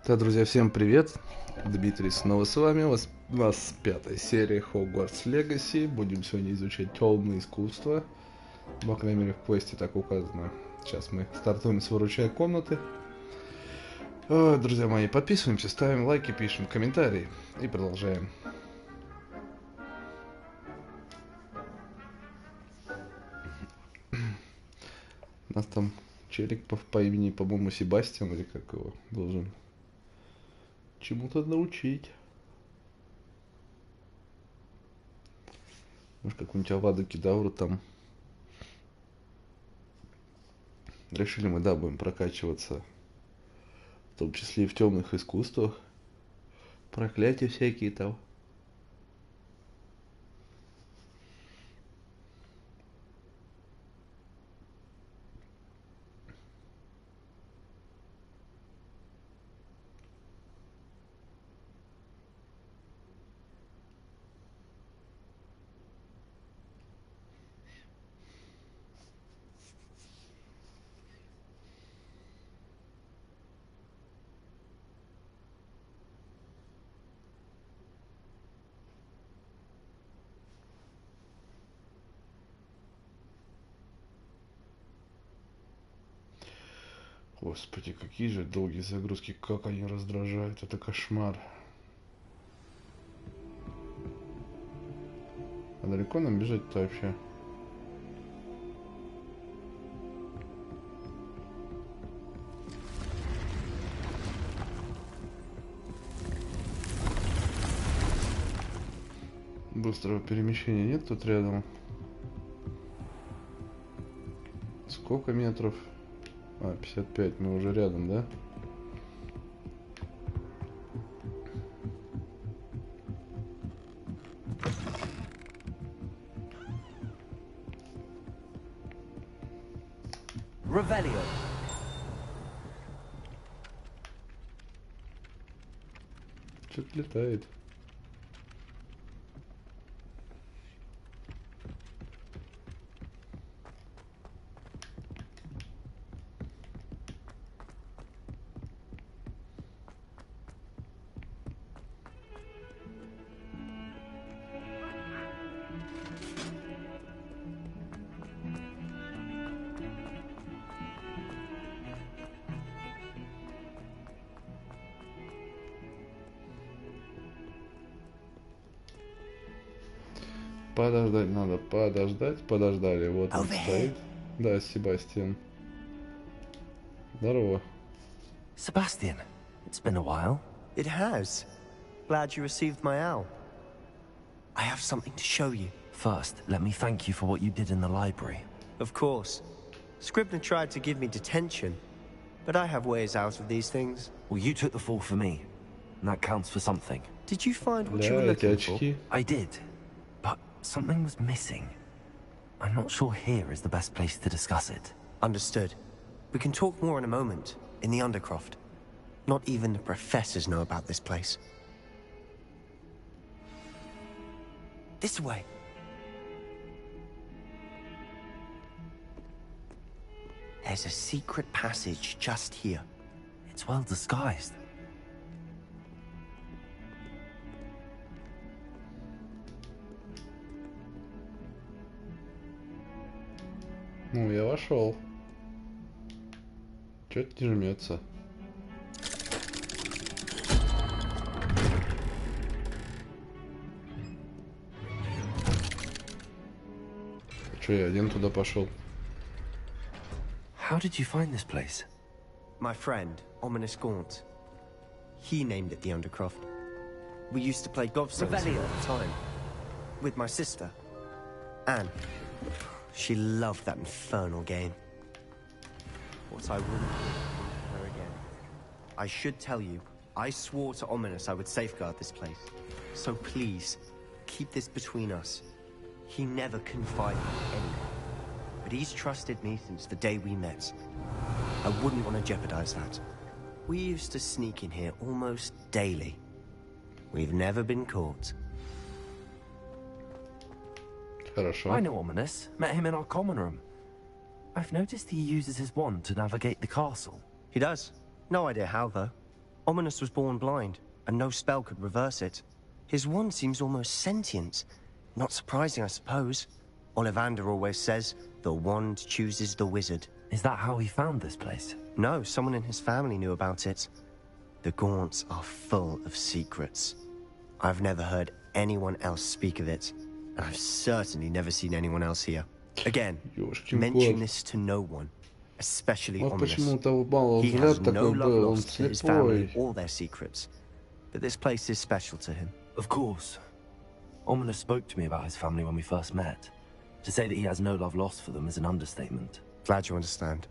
Да, друзья, всем привет! Дмитрий снова с вами. У нас пятая серия Хогвартс Легаси. Будем сегодня изучать темные искусства. По крайней мере, в квесте так указано. Сейчас мы стартуем с выручая комнаты. Друзья мои, подписываемся, ставим лайки, пишем комментарии и продолжаем. У нас там челик по имени, по-моему, Себастьян, или как его, должен чему-то научить. Может, какую-нибудь Аваду Кедавру там. Решили мы, да, будем прокачиваться. В том числе и в темных искусствах. Проклятия всякие там. Господи, какие же долгие загрузки, как они раздражают, это кошмар. А далеко нам бежать-то вообще? Быстрого перемещения нет тут рядом. Сколько метров? 55, мы уже рядом, да? Revelio. Что-то летает. Подождать надо, подождать, подождали. Вот он стоит. Да, Себастьян. Здорово. Sebastian, it's been a while. It has. Glad you received my owl. I have something to show you. First, let me thank you for what you did in the library. Of course. Scribner tried to give me detention, but I have ways out of these things. Well, you took the fall for me, and that counts for something. Did you find what you were Да, эти looking for? очки. I did, but something was missing. I'm not sure here is the best place to discuss it. Understood. We can talk more in a moment, in the Undercroft. Not even the professors know about this place. This way. There's a secret passage just here. It's well disguised. Ну, я вошел. Чё-то не жмется. Чё, я один туда пошел? How did you find this place? My friend, Ominous Gaunt. He named it the Undercroft. We used to play gobstones here all the time. With my sister, Anne. She loved that infernal game. What I wouldn't do with her again. I should tell you, I swore to Ominous I would safeguard this place. So please, keep this between us. He never confided in anyone. But he's trusted me since the day we met. I wouldn't want to jeopardize that. We used to sneak in here almost daily. We've never been caught. Хорошо. I know Ominous. Met him in our common room. I've noticed he uses his wand to navigate the castle. He does. No idea how, though. Ominous was born blind, and no spell could reverse it. His wand seems almost sentient. Not surprising, I suppose. Ollivander always says, the wand chooses the wizard. Is that how he found this place? No, someone in his family knew about it. The Gaunts are full of secrets. I've never heard anyone else speak of it, and I've certainly never seen anyone else here. Again, mention this to no one, especially Ominous. He has no love lost to his family or their secrets, but this place is special to him. Of course. Ominous spoke to me about his family when we first met. To say that he has no love lost for them is an understatement. Glad you understand.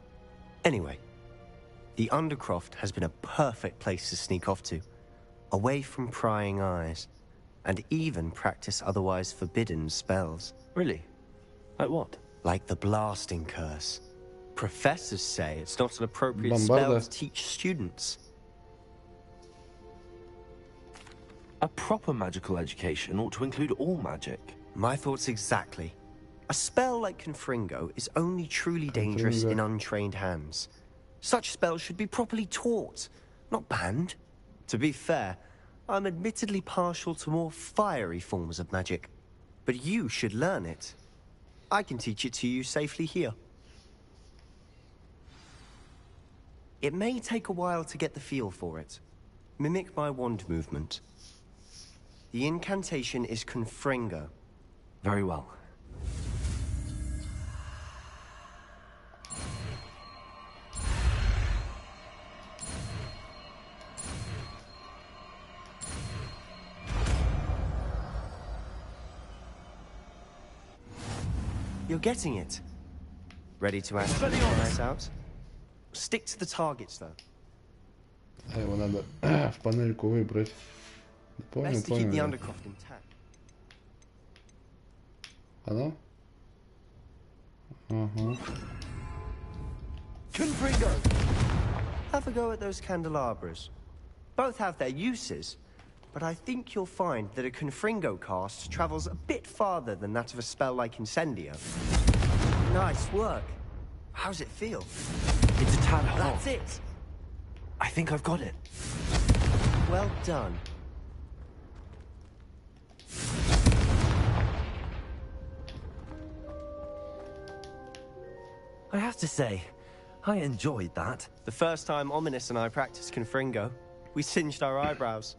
Anyway, the Undercroft has been a perfect place to sneak off to, away from prying eyes, and even practice otherwise forbidden spells. Really? Like what? Like the blasting curse. Professors say it's not an appropriate spell to teach students. A proper magical education ought to include all magic. My thoughts exactly. A spell like Confringo is only truly dangerous in untrained hands. Such spells should be properly taught, not banned. To be fair, I'm admittedly partial to more fiery forms of magic, but you should learn it. I can teach it to you safely here. It may take a while to get the feel for it. Mimic my wand movement. The incantation is Confringo. Very well. You're getting it. Ready to ask the guys out? Stick to the targets, though. Его надо в панельку выбрать. Best to keep the Undercroft intact. Оно? Ага. Confringo! Have a go at those candelabras. Both have their uses, but I think you'll find that a Confringo cast travels a bit farther than that of a spell like Incendio. Nice work. How's it feel? It's a tad hot. That's it. I think I've got it. Well done. I have to say, I enjoyed that. The first time Ominous and I practiced Confringo, we singed our eyebrows.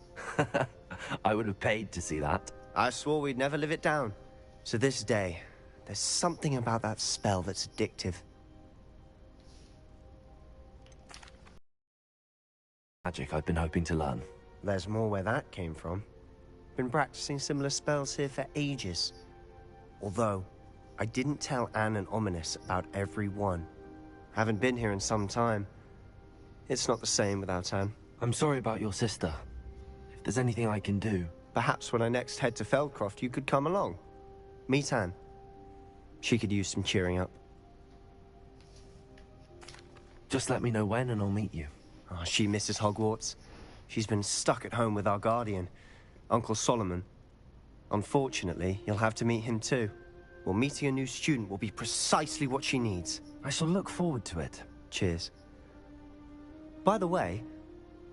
I would have paid to see that. I swore we'd never live it down. To this day, there's something about that spell that's addictive. Magic I've been hoping to learn. There's more where that came from. Been practicing similar spells here for ages. Although, I didn't tell Anne and Ominous about every one. Haven't been here in some time. It's not the same without Anne. I'm sorry about your sister. If there's anything I can do... Perhaps when I next head to Feldcroft, you could come along. Meet Anne. She could use some cheering up. Just let me know when and I'll meet you. Oh, she misses Hogwarts. She's been stuck at home with our guardian, Uncle Solomon. Unfortunately, you'll have to meet him too. Well, meeting a new student will be precisely what she needs. I shall look forward to it. Cheers. By the way,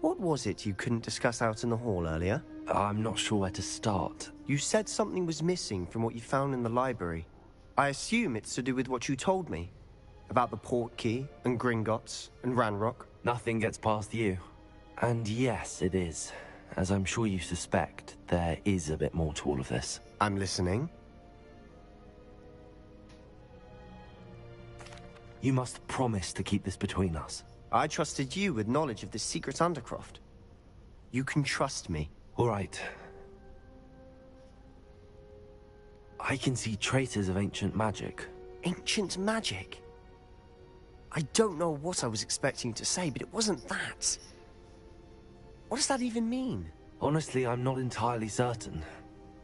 what was it you couldn't discuss out in the hall earlier? I'm not sure where to start. You said something was missing from what you found in the library. I assume it's to do with what you told me. About the Portkey, and Gringotts, and Ranrock. Nothing gets past you. And yes, it is. As I'm sure you suspect, there is a bit more to all of this. I'm listening. You must promise to keep this between us. I trusted you with knowledge of the secret Undercroft. You can trust me. All right. I can see traces of ancient magic. Ancient magic? I don't know what I was expecting to say, but it wasn't that. What does that even mean? Honestly, I'm not entirely certain.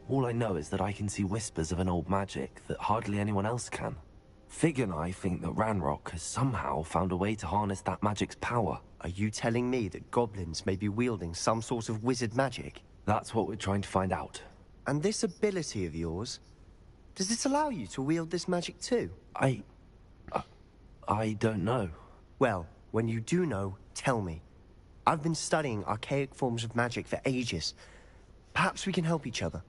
All I know is that I can see whispers of an old magic that hardly anyone else can. Fig and I think that Ranrock has somehow found a way to harness that magic's power. Are you telling me that goblins may be wielding some sort of wizard magic? That's what we're trying to find out. And this ability of yours, does it allow you to wield this magic too? I don't know. Well, when you do know, tell me. I've been studying archaic forms of magic for ages. Perhaps we can help each other.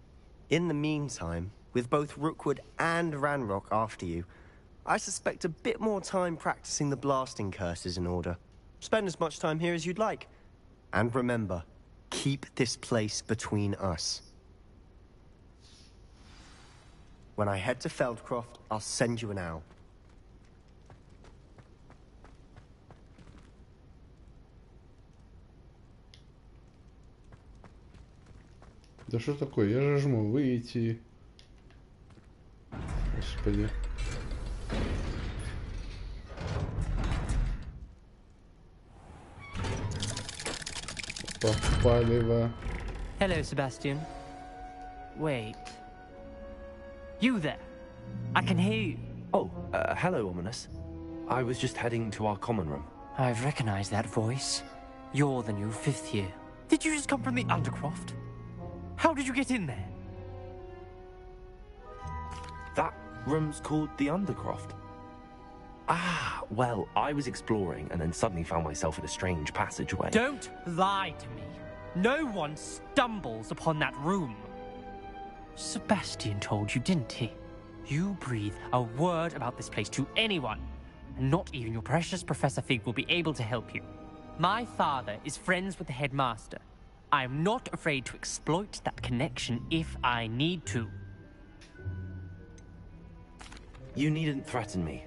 In the meantime, with both Rookwood and Ranrock after you, I suspect a bit more time practicing the blasting curses in order. Spend as much time here as you'd like. And remember, keep this place between us. When I head to Feldcroft, I'll send you an owl. Да что такое? Я же жму выйти. Господи. Попалево. Hello, Sebastian. Wait. You there? I can hear you. Oh, hello, Ominous. I was just heading to our common room. I've recognized that voice. You're the new 5th year. Did you just come from the Undercroft? How did you get in there? That room's called the Undercroft. Ah, well, I was exploring and then suddenly found myself in a strange passageway. Don't lie to me. No one stumbles upon that room. Sebastian told you, didn't he? You breathe a word about this place to anyone, and not even your precious Professor Fig will be able to help you. My father is friends with the headmaster. I am not afraid to exploit that connection if I need to. You needn't threaten me.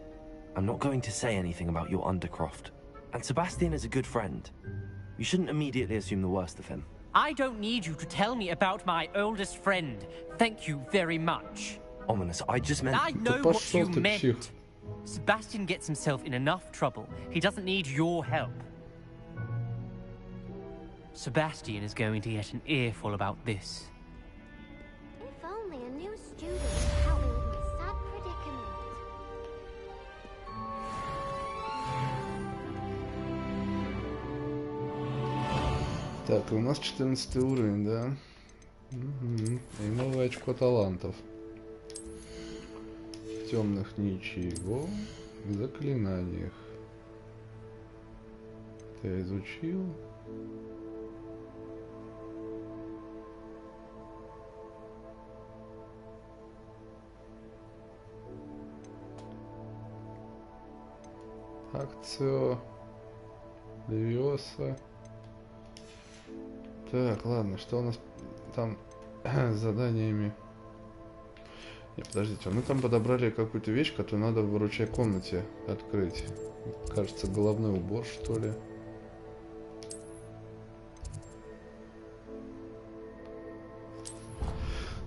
I'm not going to say anything about your Undercroft. And Sebastian is a good friend. You shouldn't immediately assume the worst of him. I don't need you to tell me about my oldest friend. Thank you very much. Ominous, I just meant... I know what you meant. Sebastian gets himself in enough trouble. He doesn't need your help. Sebastian is going to get an earful about this. If only a new student would help me with my sad predicament. Так, у нас 14 уровень, да? Угу. И новое очко талантов. В темных ничего. В заклинаниях. Это я изучил. Акцио. Левиоса. Так, ладно, что у нас там с заданиями? Не, подождите, мы там подобрали какую-то вещь, которую надо в выручай комнате открыть. Кажется, головной убор, что ли.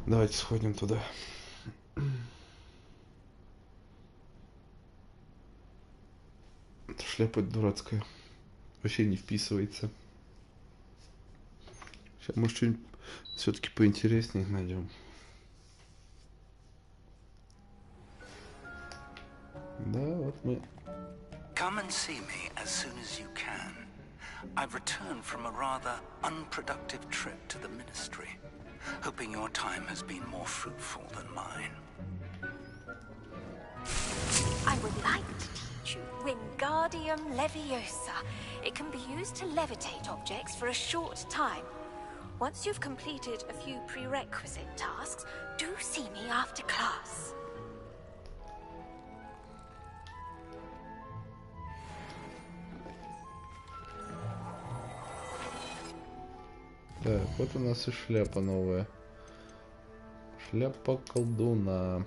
Давайте сходим туда. Шляпа дурацкая. Вообще не вписывается. Сейчас, может, что-нибудь все-таки поинтереснее найдем. Да, вот мы. Come and see me as soon as you can. I've returned from a rather unproductive trip to the ministry, hoping your time has been more fruitful than mine. I would like to teach you Wingardium Leviosa. It can be used to levitate objects for a short time. Once you've completed a few prerequisite tasks, do see me after class. Так, вот у нас и шляпа новая. Шляпа колдуна.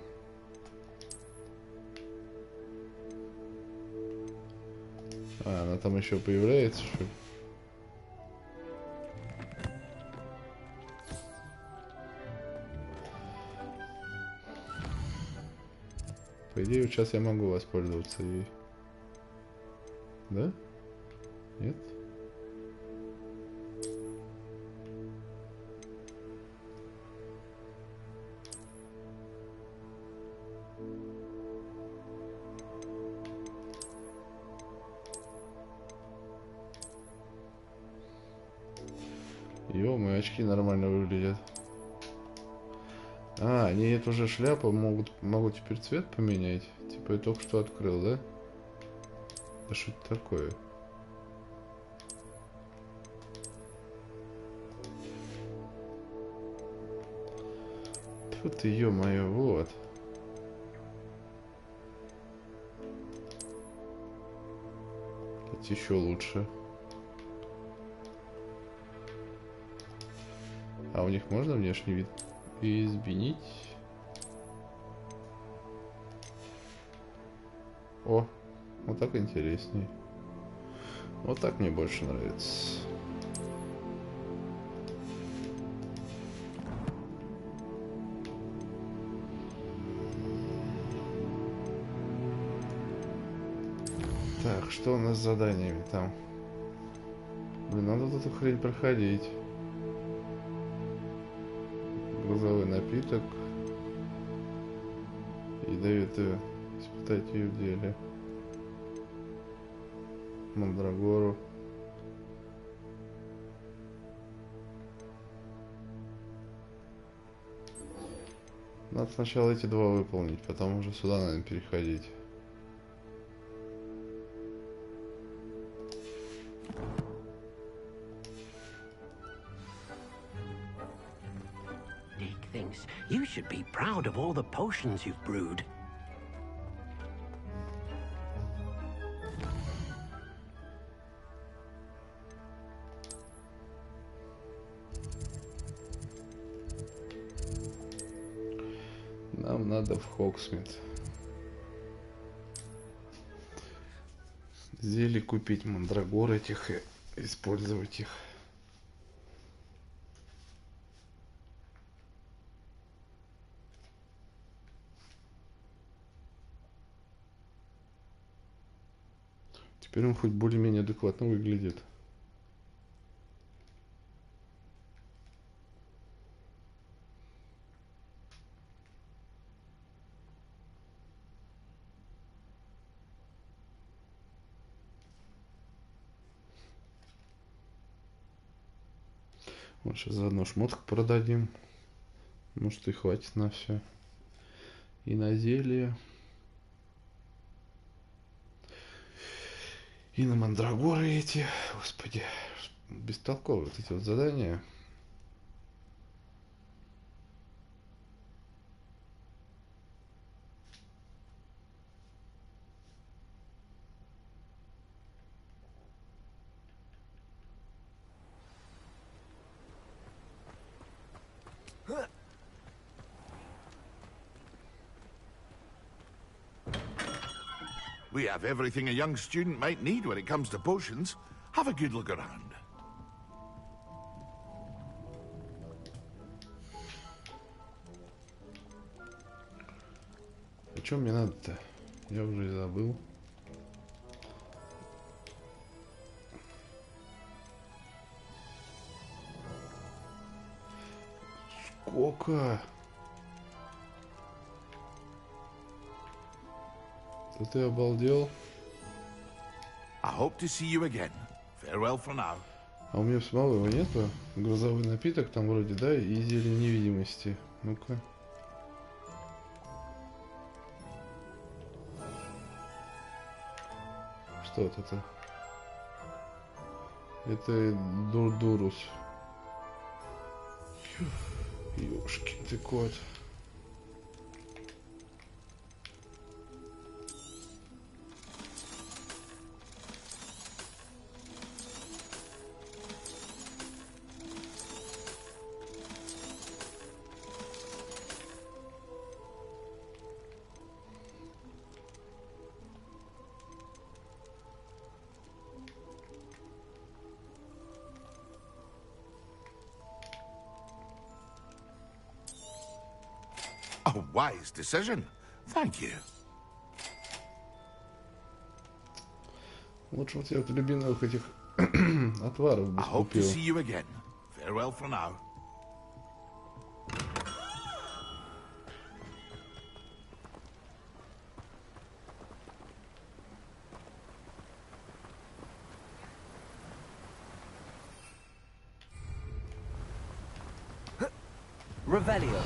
А, она там еще появляется, что ли? По идее, вот сейчас я могу воспользоваться ей. Да? Нет? Ё-моё, очки нормально выглядят. А, они эту же шляпу могут теперь цвет поменять. Типа я только что открыл, да? Да что это такое? Фу ты, ё-моё, вот. Это еще лучше. А у них можно внешний вид изменить? О, вот так интересней. Вот так мне больше нравится. Так, что у нас с заданиями там? Блин, надо тут хрень проходить. Грузовой напиток. Ядовитую испытать ее в деле. Мандрагору. Надо сначала эти два выполнить, потом уже сюда, наверное, переходить. You should be proud of all the potions you've brewed. Нам надо в Хогсмит. Зелье купить, мандрагор этих и использовать их. Теперь он хоть более-менее адекватно выглядит. Вот сейчас заодно шмотку продадим. Может и хватит на все. И на зелье. И на мандрагоры эти. Господи. Бестолковые вот эти вот задания. We have everything a young student might need when it comes to potions. Have a good look around. А что мне надо-то? Я уже и забыл. Сколько? Да ты обалдел? I hope to see you again. Farewell for now. А у меня самого его нету. Грузовой напиток там вроде, да, и зелье невидимости. Ну-ка. Что вот это? Это Дурдурус. Ёшкин ты кот. A wise decision. Thank you. Лучше вот я вот любимых этих отваров бы I hope to купил. see you again. Farewell for now. Revelio.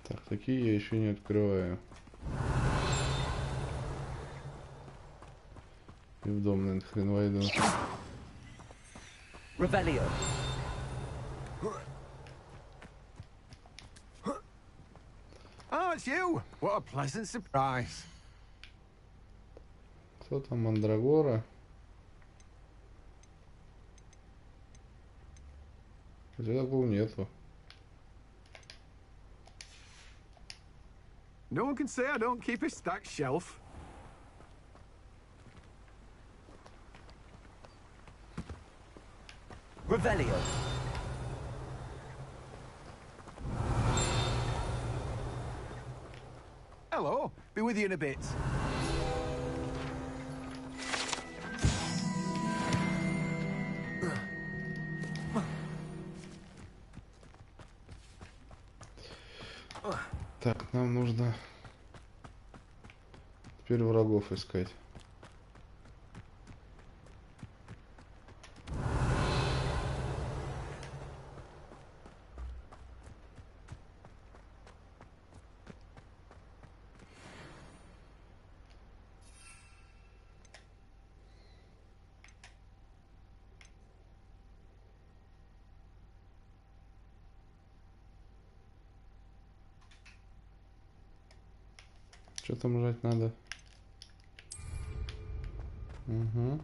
Так, такие я еще не открываю. И в дом, наверное, хрен войду. Revelio. Oh, it's you! What a pleasant surprise. Кто там, Мандрагора? Хотя такого нету. No one can say I don't keep a stacked shelf. Revelio. Hello, be with you in a bit. Так, нам нужно теперь врагов искать. Что там жать надо? Угу.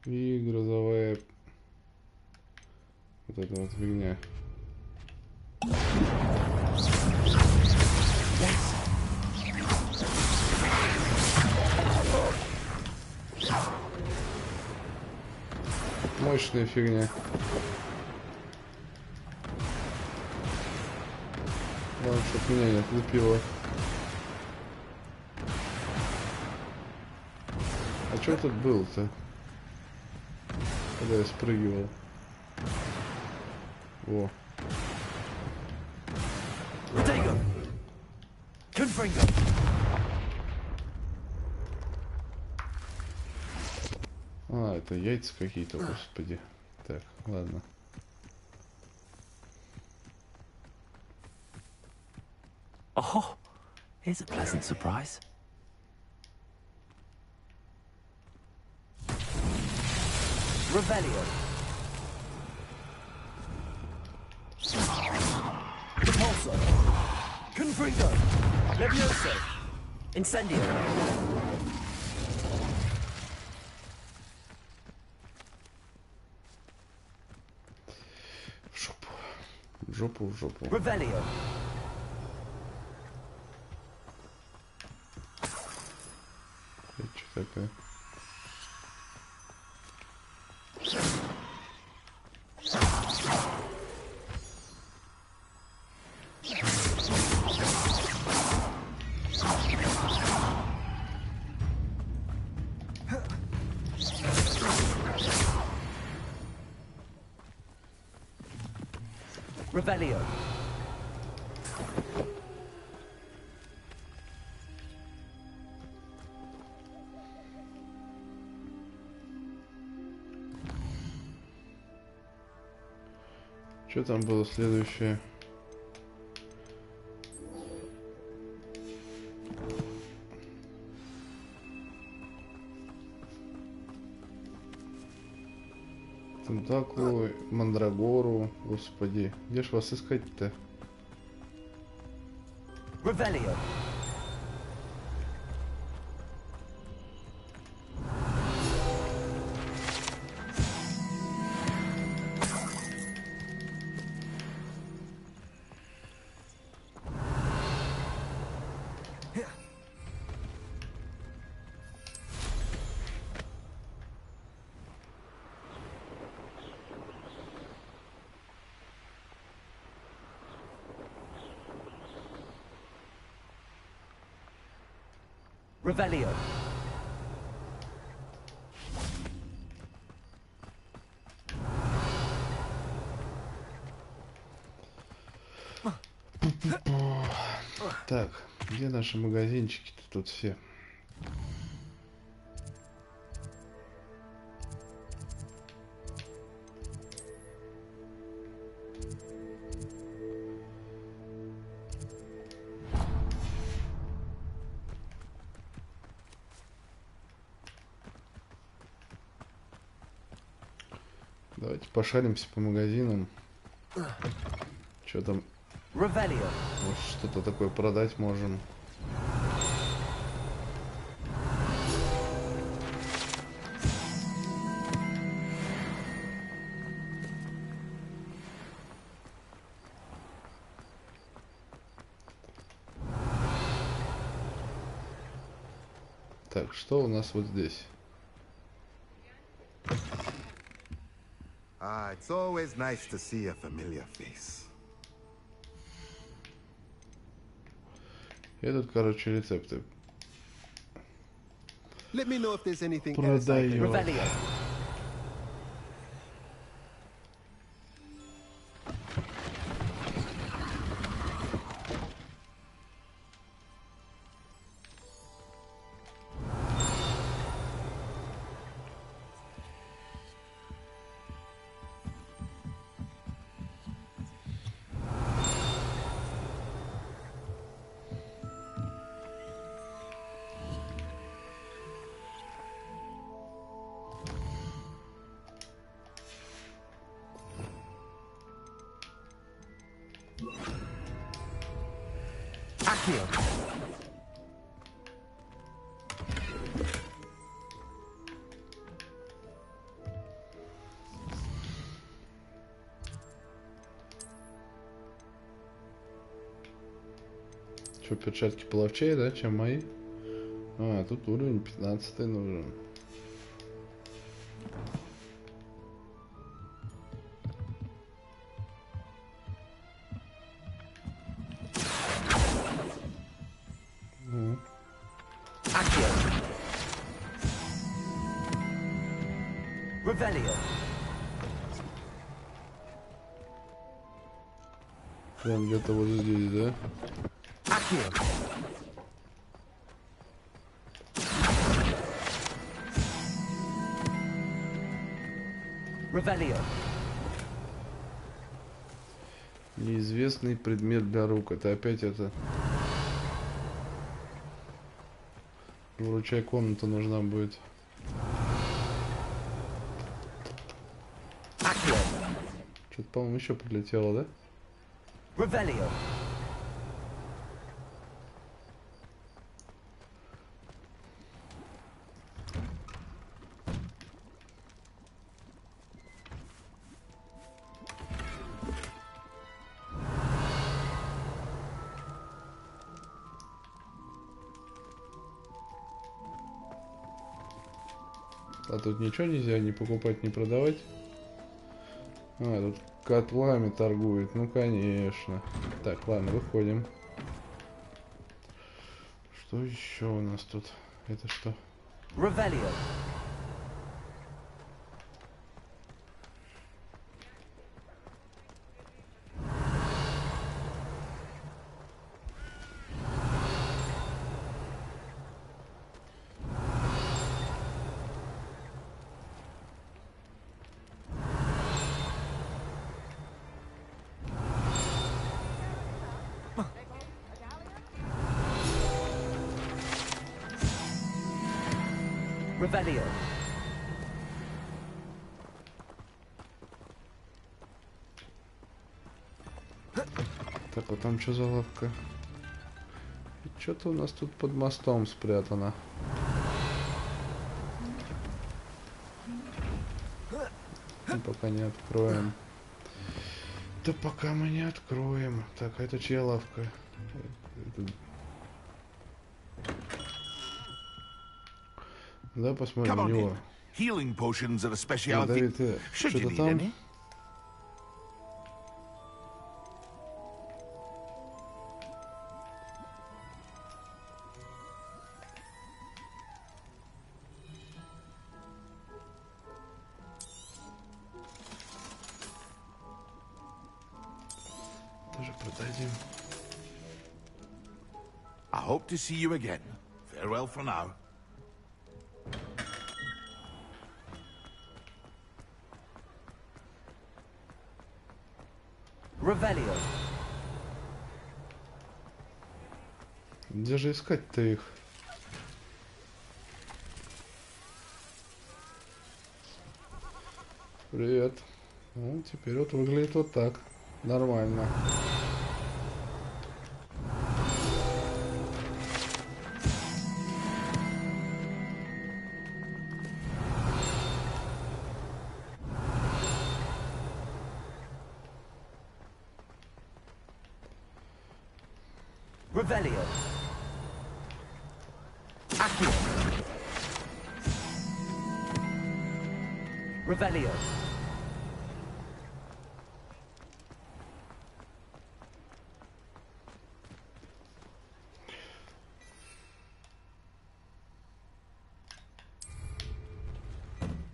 И грозовая вот эта вот фигня. Мощная фигня. Главное, чтоб меня не отлупило. А что тут было-то? Когда я спрыгивал. Во. А, это яйца какие-то, господи. Так, ладно. Oh, here's a pleasant surprise. Revelio. Repulsor. Confringo. Levioso. Incendio. В жопу, в жопу. Revelio. Это что такое? Revelio. Что там было следующее? Тентаклу, Мандрагору, господи. Где ж вас искать-то? Revelio. Revelio. Так, где наши магазинчики-то тут все? Давайте пошаримся по магазинам. Что там? Может, что-то такое продать можем. Так, что у нас вот здесь? It's always nice to see a familiar face. И тут, короче, рецепты. Let me know if there's anything Продаю. Что, перчатки половчее, да, чем мои? А, тут уровень 15 нужен. Прям где-то вот здесь, да? Неизвестный предмет для рук. Это опять это. Выручай, комната нужна будет. Что-то, по-моему, еще прилетело, да? А тут ничего нельзя ни покупать, ни продавать? А, тут котлами торгует. Ну, конечно. Так, ладно, выходим. Что еще у нас тут? Это что? Так, а там что за лавка? Что-то у нас тут под мостом спрятано. Ну, пока не откроем. Да пока мы не откроем. Так, а это чья лавка? Это... Да, посмотрим на него. Давид, что-то там? Тоже продадим. I hope to see you again. Farewell for now. Где же искать-то их? Привет. Ну, теперь вот выглядит вот так. Нормально. Revelio. Accio. Revelio.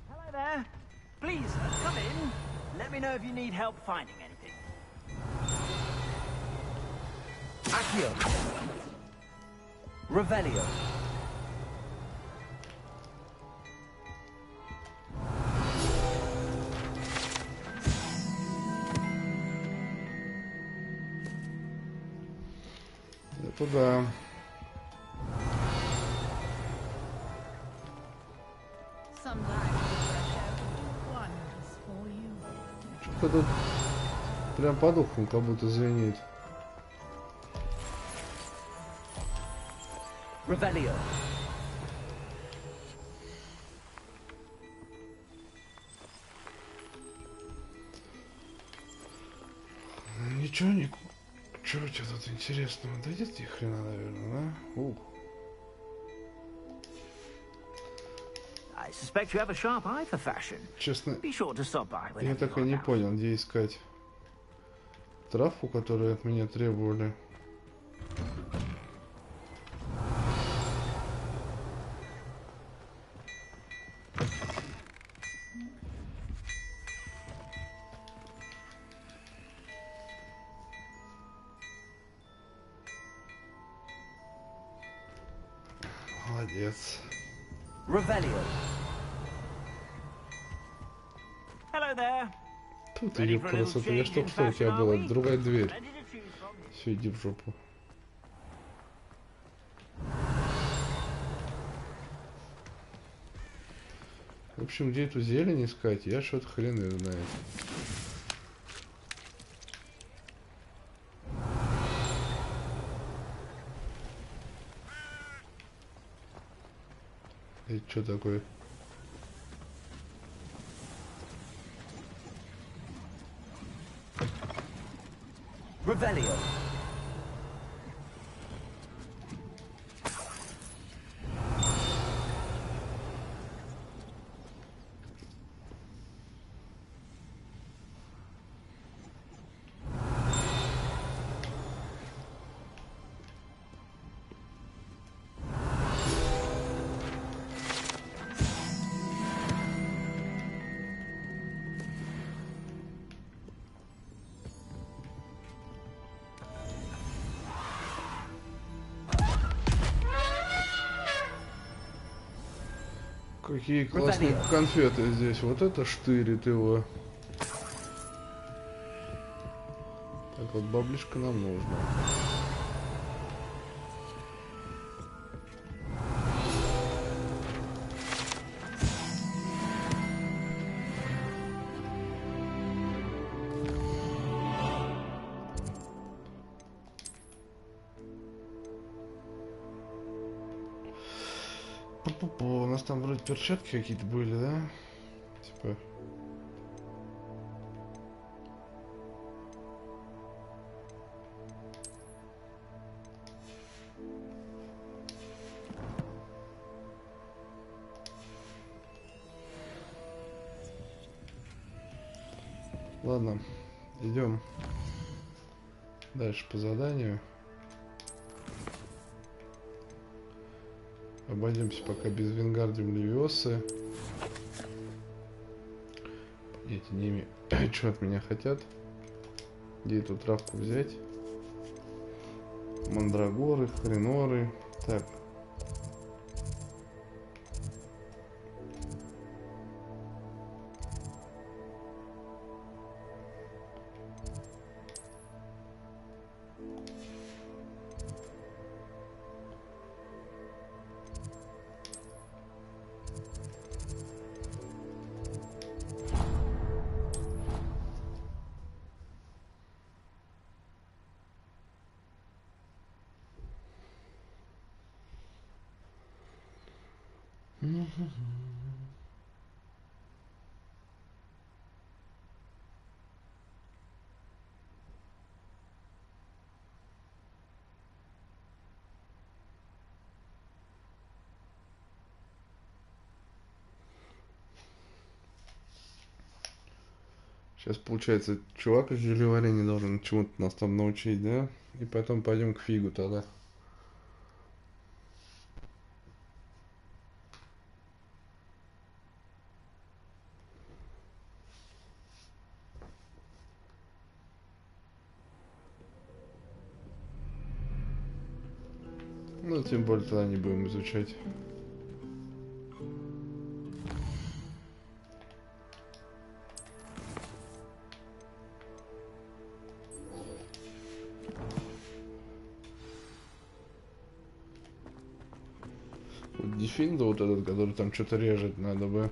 Hello there. Please, come in. Let me know if you need help finding anything. Accio. Revelio. Это да. Что-то тут прям по духу как будто звенит. Revelio. Ничего не... Чё у тебя тут интересного? Да нет ни хрена, наверное, да? Ух. I suspect you have a sharp eye for fashion. Честно, Be sure to stop by я whenever так и you're не about. понял, где искать травку, которую от меня требовали. Молодец. Revelio. Hello there. Тут ее красота. Я что у тебя была? Другая дверь. Plenty to choose from. Все, иди в жопу. В общем, где эту зелень искать, я что-то хрен ее знает. Это что такое? Revelio. Какие классные конфеты здесь. Вот это штырит его. Так вот, баблишка нам нужна. У нас там вроде перчатки какие-то были, да? Типа... Ладно, идем дальше по заданию. Обойдемся пока без Вингардиум Левиосы. Понятия не имею, что от меня хотят. Где эту травку взять? Мандрагоры, хреноры. Так. Сейчас, получается, чувак из зельеварения должен чему-то нас там научить, да? И потом пойдем к Фигу тогда. Ну, тем более тогда не будем изучать. Дефинда вот этот, который там что-то режет, надо бы.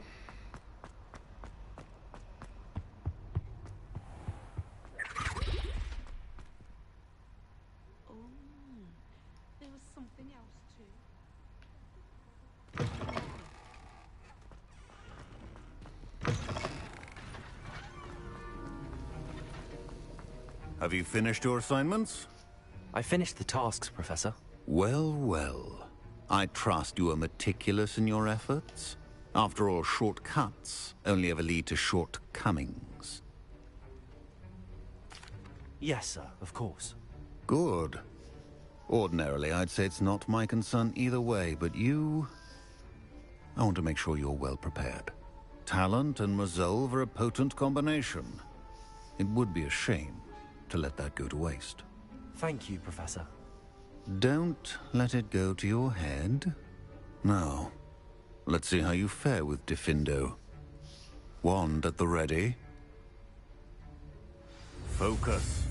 Have you finished your assignments? I finished the tasks, Professor. Well, well. I trust you are meticulous in your efforts. After all, shortcuts only ever lead to shortcomings. Yes, sir, of course. Good. Ordinarily, I'd say it's not my concern either way, but you... I want to make sure you're well prepared. Talent and resolve are a potent combination. It would be a shame to let that go to waste. Thank you, Professor. Don't let it go to your head. Now, let's see how you fare with Defindo. Wand at the ready. Focus.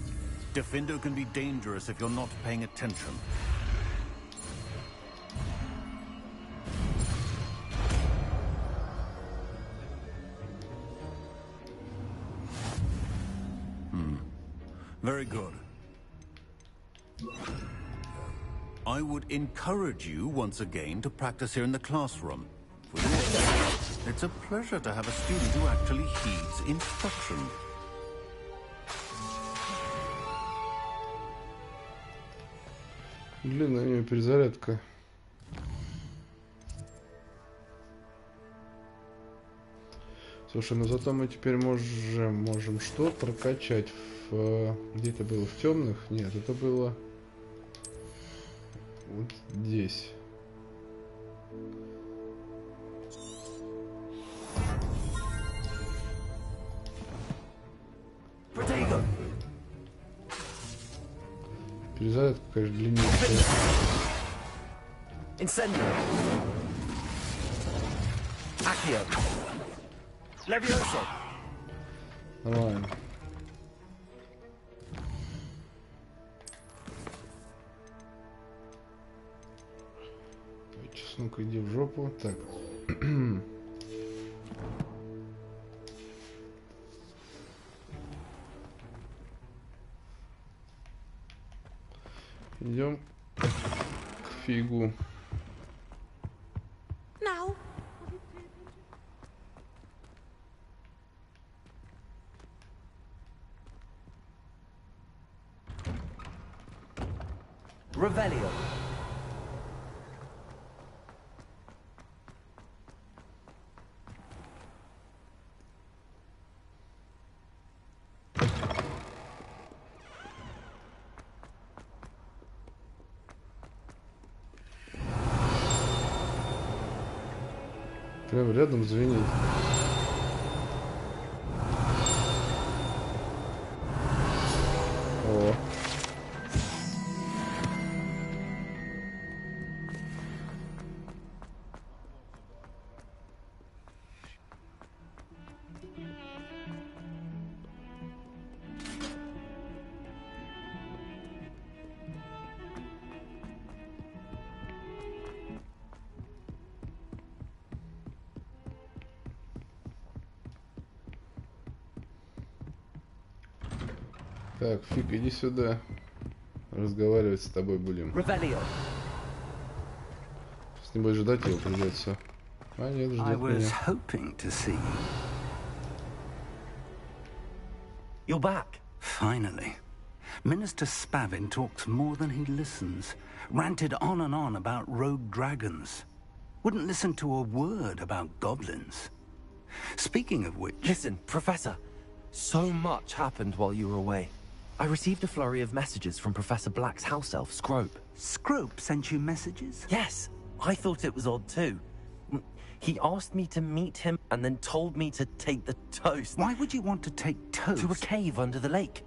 Defindo can be dangerous if you're not paying attention. Very good. I would encourage you once again to practice here in the classroom. For your sake, it's a pleasure to have a student who actually heeds instruction. Блин, у нее перезарядка. Слушай, ну зато мы теперь можем что? Прокачать в... Где это было? В темных? Нет, это было... Вот здесь. Перезарядка, конечно, длиннее. Incendio. Accio. Levioso. Нормально. Чеснок, иди в жопу. Так. Идем к Фигу. Now. Revelio. Прям рядом звенит. О. Так, Фиг, иди сюда. Разговаривать с тобой будем. Revelio. С ним ждать его придется. I was hoping to see you. You're back. Finally. Minister Spavin talks more than he listens. Ranted on and on about rogue dragons. Wouldn't listen to a word about goblins. Speaking of which... Listen, Professor. So much happened while you were away. I received a flurry of messages from Professor Black's house elf, Scrope. Scrope sent you messages? Yes. I thought it was odd too. He asked me to meet him and then told me to take the toast. Why would you want to take toast? To a cave under the lake.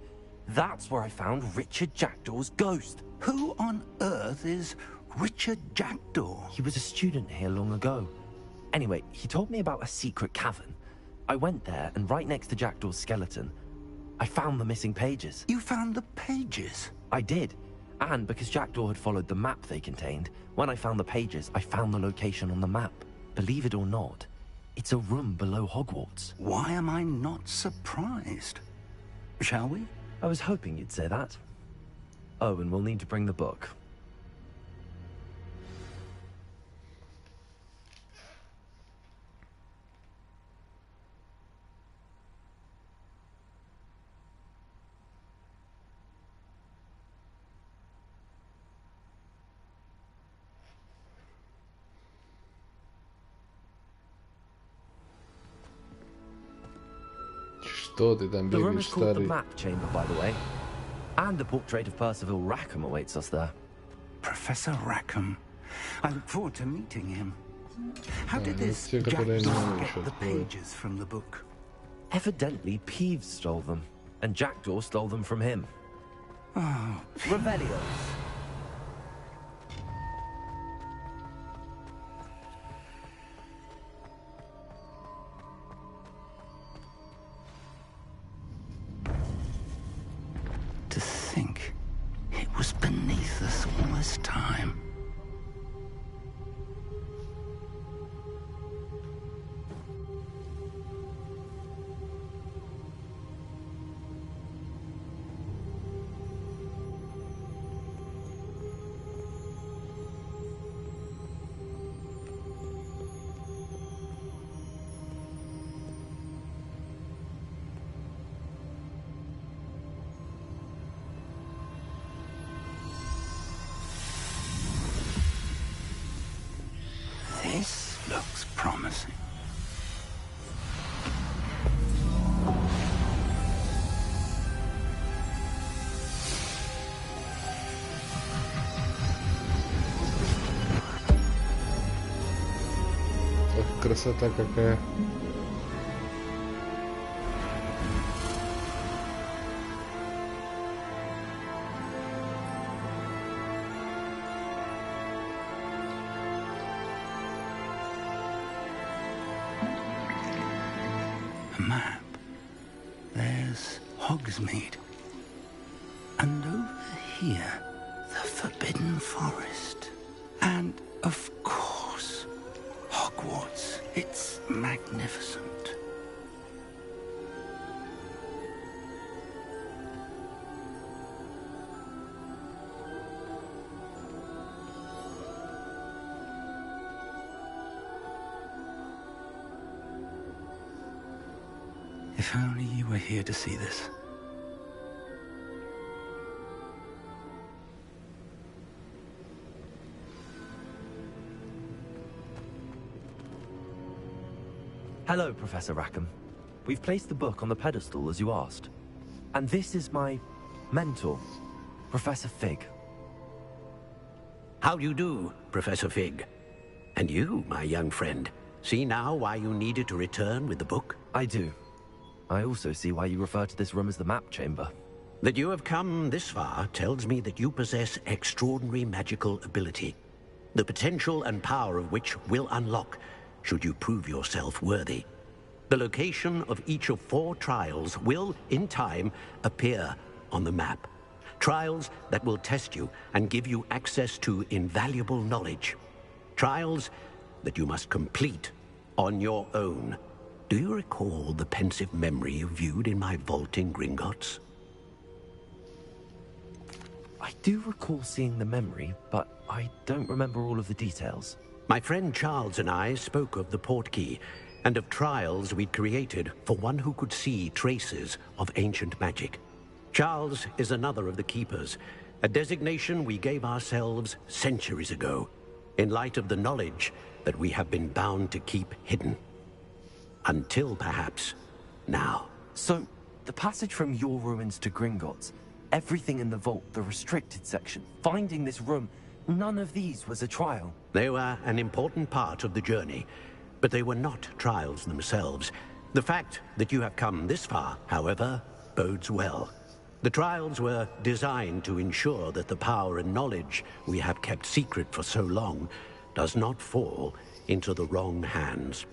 That's where I found Richard Jackdaw's ghost. Who on earth is Richard Jackdaw? He was a student here long ago. Anyway, he told me about a secret cavern. I went there, and right next to Jackdaw's skeleton, I found the missing pages. You found the pages? I did. And because Jackdaw had followed the map they contained, when I found the pages, I found the location on the map. Believe it or not, it's a room below Hogwarts. Why am I not surprised? Shall we? I was hoping you'd say that. Oh, and we'll need to bring the book. Что ты там The room бегаешь, is called the старый? map chamber, by the way. And the portrait of Percival Rackham awaits us there. Professor Rackham. I look forward to meeting him. How did ну, this те, которые Jackdaw не get the слышат, pages from the book? Evidently, Peeves stole them, and Jackdaw stole them from him. Oh, Revelio. To think it was beneath us all this time. This looks promising. Ох, красота какая. A map. There's Hogsmeade. And over here, the Forbidden Forest. And, of course, Hogwarts. It's magnificent. If only you were here to see this. Hello, Professor Rackham. We've placed the book on the pedestal as you asked. And this is my mentor, Professor Fig. How do you do, Professor Fig? And you, my young friend, see now why you needed to return with the book? I do. I also see why you refer to this room as the map chamber. That you have come this far tells me that you possess extraordinary magical ability, the potential and power of which will unlock should you prove yourself worthy. The location of each of 4 trials will, in time, appear on the map. Trials that will test you and give you access to invaluable knowledge. Trials that you must complete on your own. Do you recall the pensive memory you viewed in my vault in Gringotts? I do recall seeing the memory, but I don't remember all of the details. My friend Charles and I spoke of the portkey and of trials we'd created for one who could see traces of ancient magic. Charles is another of the keepers, a designation we gave ourselves centuries ago, in light of the knowledge that we have been bound to keep hidden. Until, perhaps, now. So, the passage from your ruins to Gringotts, everything in the vault, the restricted section, finding this room, none of these was a trial. They were an important part of the journey, but they were not trials themselves. The fact that you have come this far, however, bodes well. The trials were designed to ensure that the power and knowledge we have kept secret for so long does not fall into the wrong hands.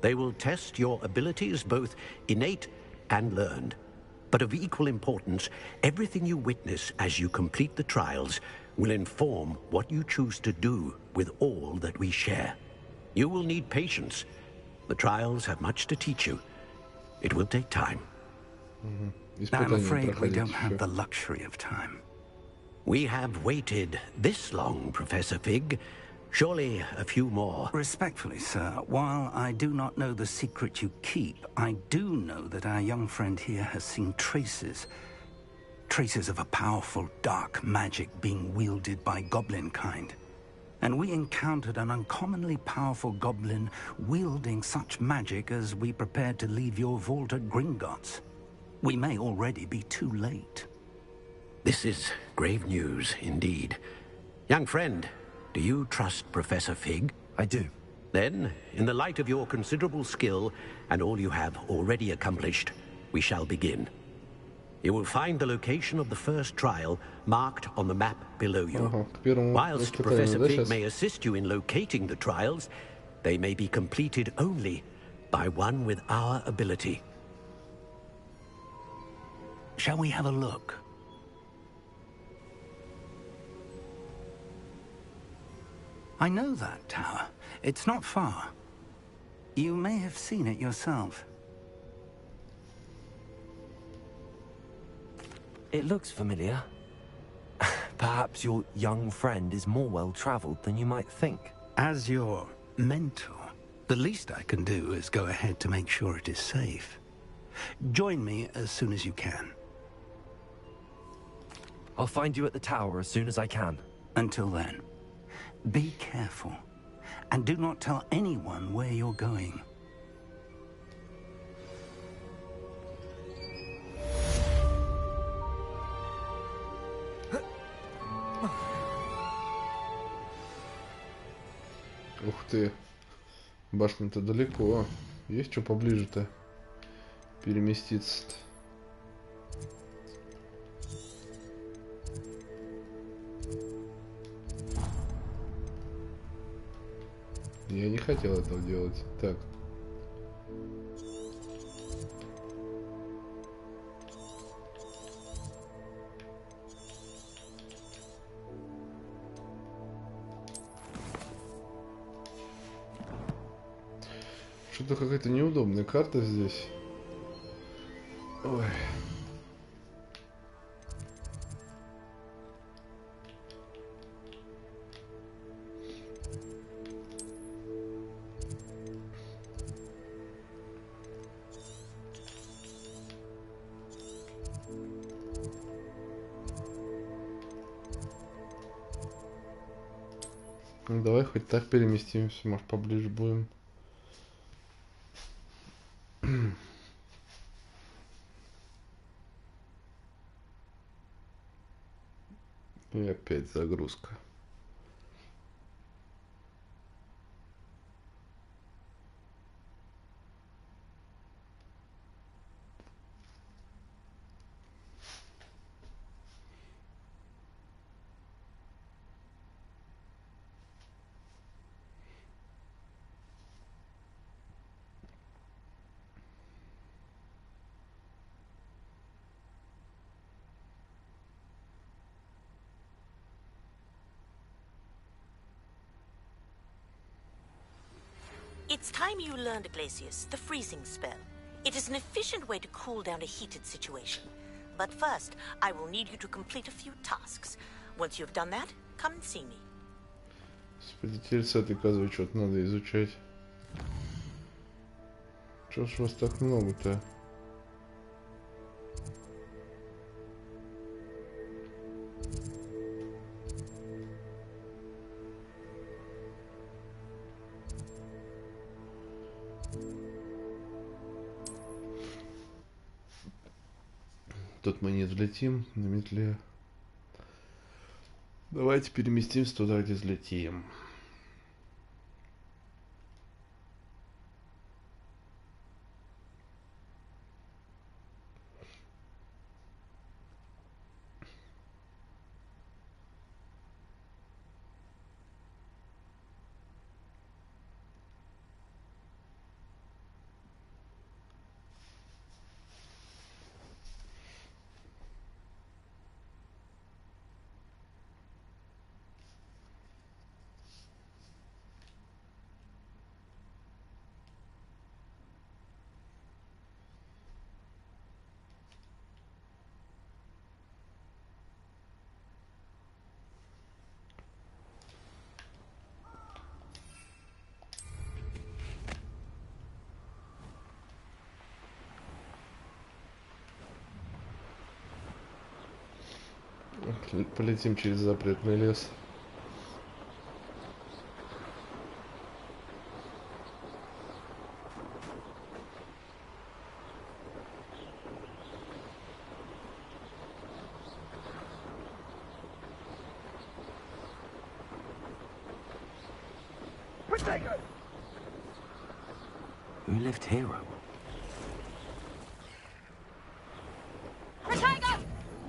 They will test your abilities, both innate and learned. But of equal importance, everything you witness as you complete the trials will inform what you choose to do with all that we share. You will need patience. The trials have much to teach you. It will take time. I'm afraid we don't have the luxury of time. We have waited this long, Professor Fig. Surely a few more. Respectfully, sir, while I do not know the secret you keep, I do know that our young friend here has seen traces of a powerful dark magic being wielded by goblin kind. And we encountered an uncommonly powerful goblin wielding such magic as we prepared to leave your vault at Gringotts. We may already be too late. This is grave news indeed. Young friend, do you trust Professor Fig? I do. Then, in the light of your considerable skill and all you have already accomplished, we shall begin. You will find the location of the first trial marked on the map below you. Whilst Professor Fig may assist you in locating the trials, they may be completed only by one with our ability. Shall we have a look? I know that tower. It's not far. You may have seen it yourself. It looks familiar. Perhaps your young friend is more well-traveled than you might think. As your mentor, the least I can do is go ahead to make sure it is safe. Join me as soon as you can. I'll find you at the tower as soon as I can. Until then, be careful, and do not tell anyone where you're going. Ух ты, башня-то далеко. Есть что поближе-то переместиться-то? Я не хотел этого делать. Так. Что-то какая-то неудобная карта здесь. Ой. Ну, давай хоть так переместимся, может поближе будем. И опять загрузка. It's time you learned, Glacius, the freezing spell. It is an efficient way to cool down a heated situation. But first, I will need you to complete a few tasks. Once you've done that, come and see me. Теперь с этой козой что-то надо изучать. Чё ж вас так много-то? Тут мы не взлетим на метле. Давайте переместимся туда, где взлетим. Полетим через запретный лес. Who lived here?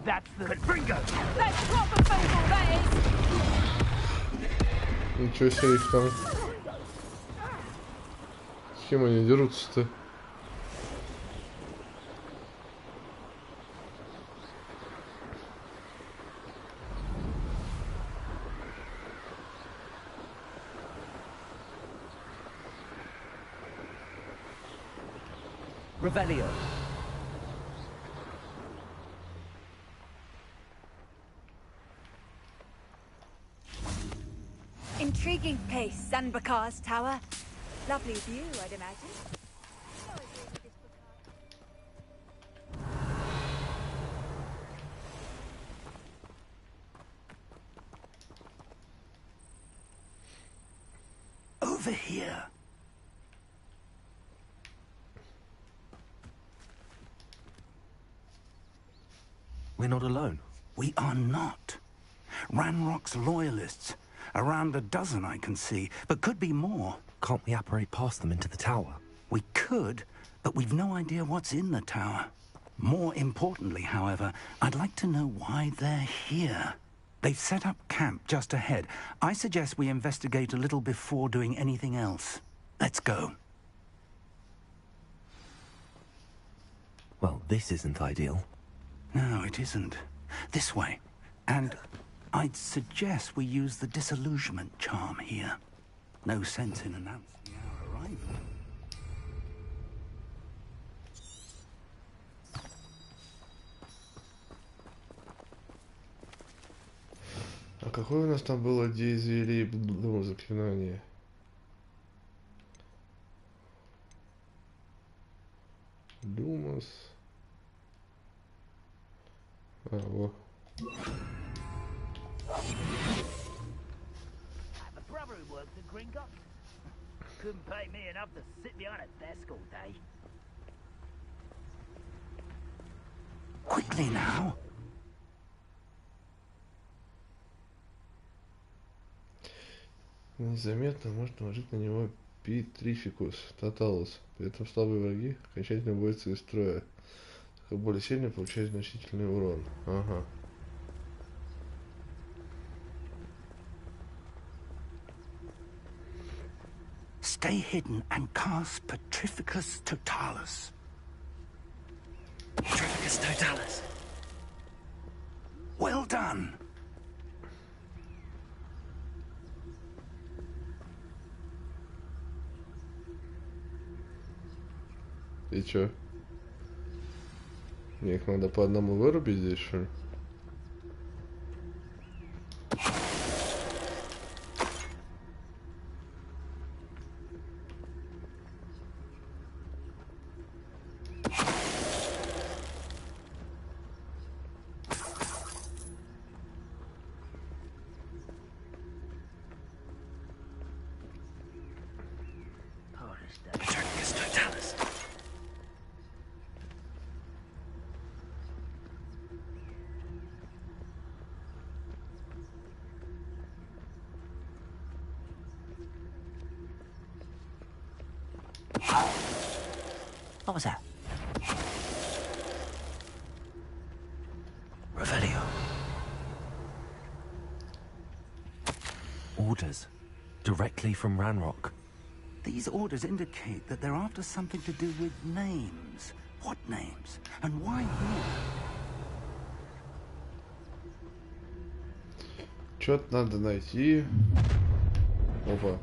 That's the Bingo! That's proper football, that is! Ничего себе их там. С кем они дерутся-то? Revelio. Intriguing place, Zanbakar's tower. Lovely view, I'd imagine. Over here. We're not alone. We are not. Ranrock's loyalists. Around a dozen I can see, but could be more. Can't we apparate past them into the tower? We could, but we've no idea what's in the tower. More importantly, however, I'd like to know why they're here. They've set up camp just ahead. I suggest we investigate a little before doing anything else. Let's go. Well, this isn't ideal. No, it isn't. This way. And I'd suggest we use the disillusionment charm here. No sense in announcing our arrival. А какое у нас там было действие или заклинание? Думас. А, вот. I have a brother who works at Gringotts. Couldn't pay me enough to sit behind a desk all day. Quickly now. Незаметно может наложить на него Петрификус, Тоталус. При этом слабые враги окончательно выводятся из строя. Более сильные получают значительный урон. Ага. Stay hidden and cast Petrificus Totalus. Petrificus Totalus. Well done. И чё? Мне их надо по одному вырубить здесь, что ли? What was that? Revelio. Orders. Directly from Ranrock. These orders indicate that they're after something to do with names. What names? And why here? Что-то надо найти. Опа.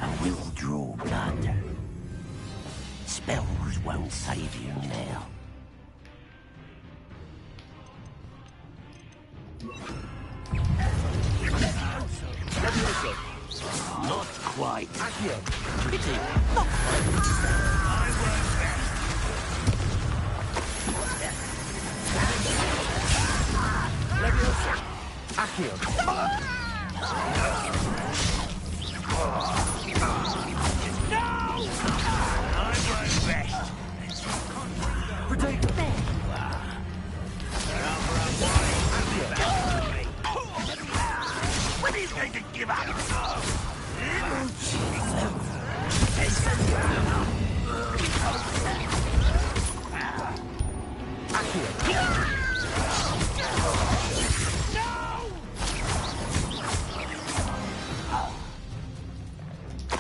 I will draw blood. Spells won't save you now. Not quite. Pity. Not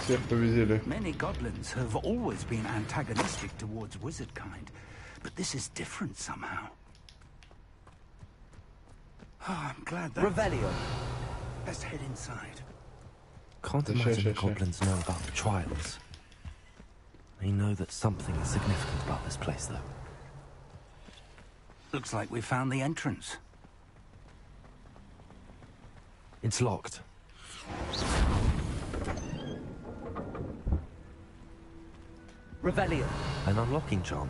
Всех победили. Many goblins have always been antagonistic towards wizard kind, but this is different somehow. Oh, I'm glad that... Revelio. Let's head inside. Can't imagine the goblins know about the trials. They know that something is significant about this place, though. Looks like we found the entrance. It's locked. Revelio. An unlocking charm.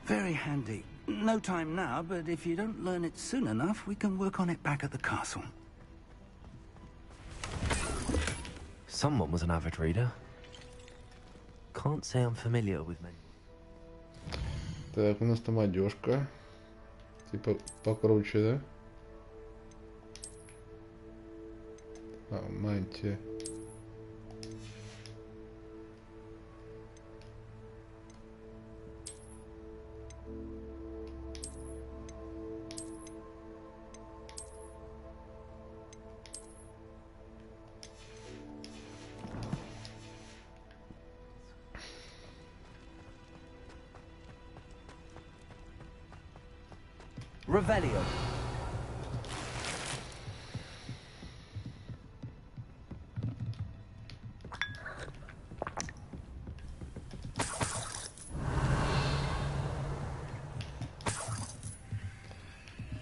Very handy. No time now, but if you don't learn it soon enough, we can work on it back at the castle. Someone was an avid reader. Can't say I'm familiar with many. Так, у нас там одежка. Типа покруче, да? А, мантия. Revelio.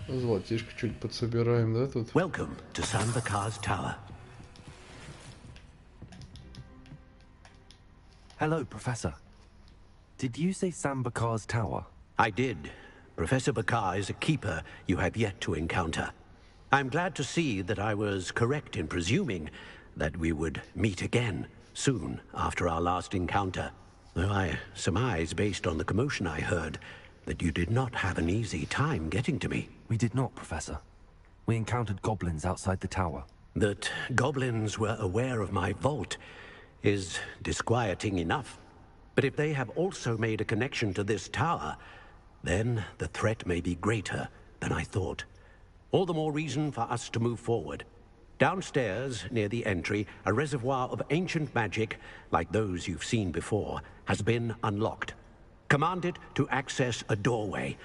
Золотишко чуть подсобираем, да, тут? Welcome to Sambakar's Tower. Hello, Professor. Did you say Sambakar's Tower? I did. Professor Bakar is a keeper you have yet to encounter. I'm glad to see that I was correct in presuming that we would meet again soon after our last encounter. Though I surmise, based on the commotion I heard, that you did not have an easy time getting to me. We did not, Professor. We encountered goblins outside the tower. That goblins were aware of my vault is disquieting enough. But if they have also made a connection to this tower, then the threat may be greater than I thought. All the more reason for us to move forward. Downstairs, near the entry, a reservoir of ancient magic, like those you've seen before, has been unlocked. Command it to access a doorway.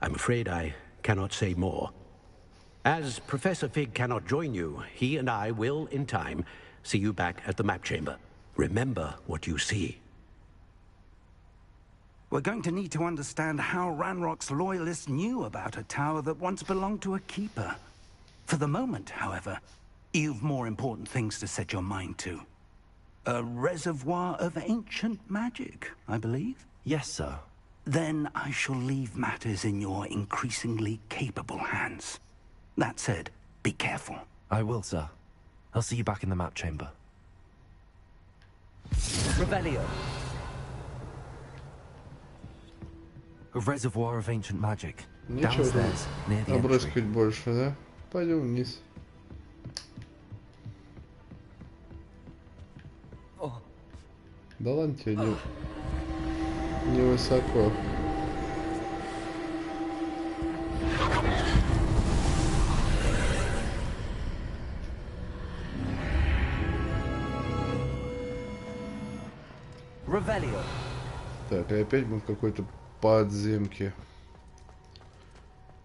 I'm afraid I cannot say more. As Professor Fig cannot join you, he and I will, in time, see you back at the map chamber. Remember what you see. We're going to need to understand how Ranrock's loyalists knew about a tower that once belonged to a keeper. For the moment, however, you've more important things to set your mind to. A reservoir of ancient magic, I believe? Yes, sir. Then I shall leave matters in your increasingly capable hands. That said, be careful. I will, sir. I'll see you back in the map chamber. Revelio. A reservoir of ancient magic. Нечего Downstairs, near the entry. набросить больше, да? Пойдем вниз. Oh. Да ладно тебе, невысоко. Так, и опять мы в какой-то подземке.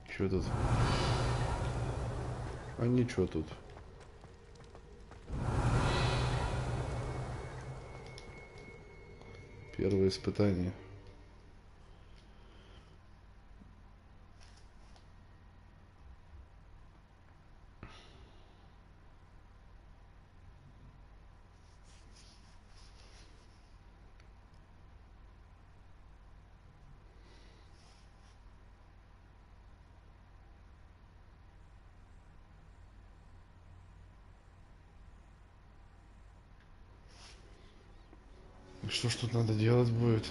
Чё тут? А ничего тут. Первое испытание. Что ж тут надо делать будет?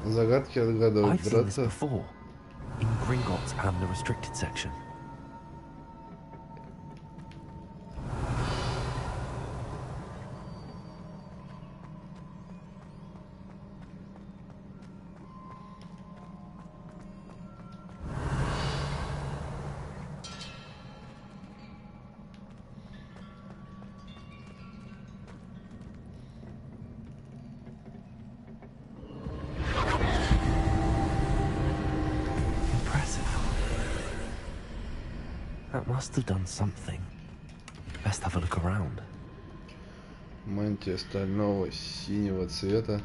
Загадки отгадывать, I've seen this драться. before, in Gringotts and the restricted section. That must have done something. Best have a look around. Мантия стального синего цвета.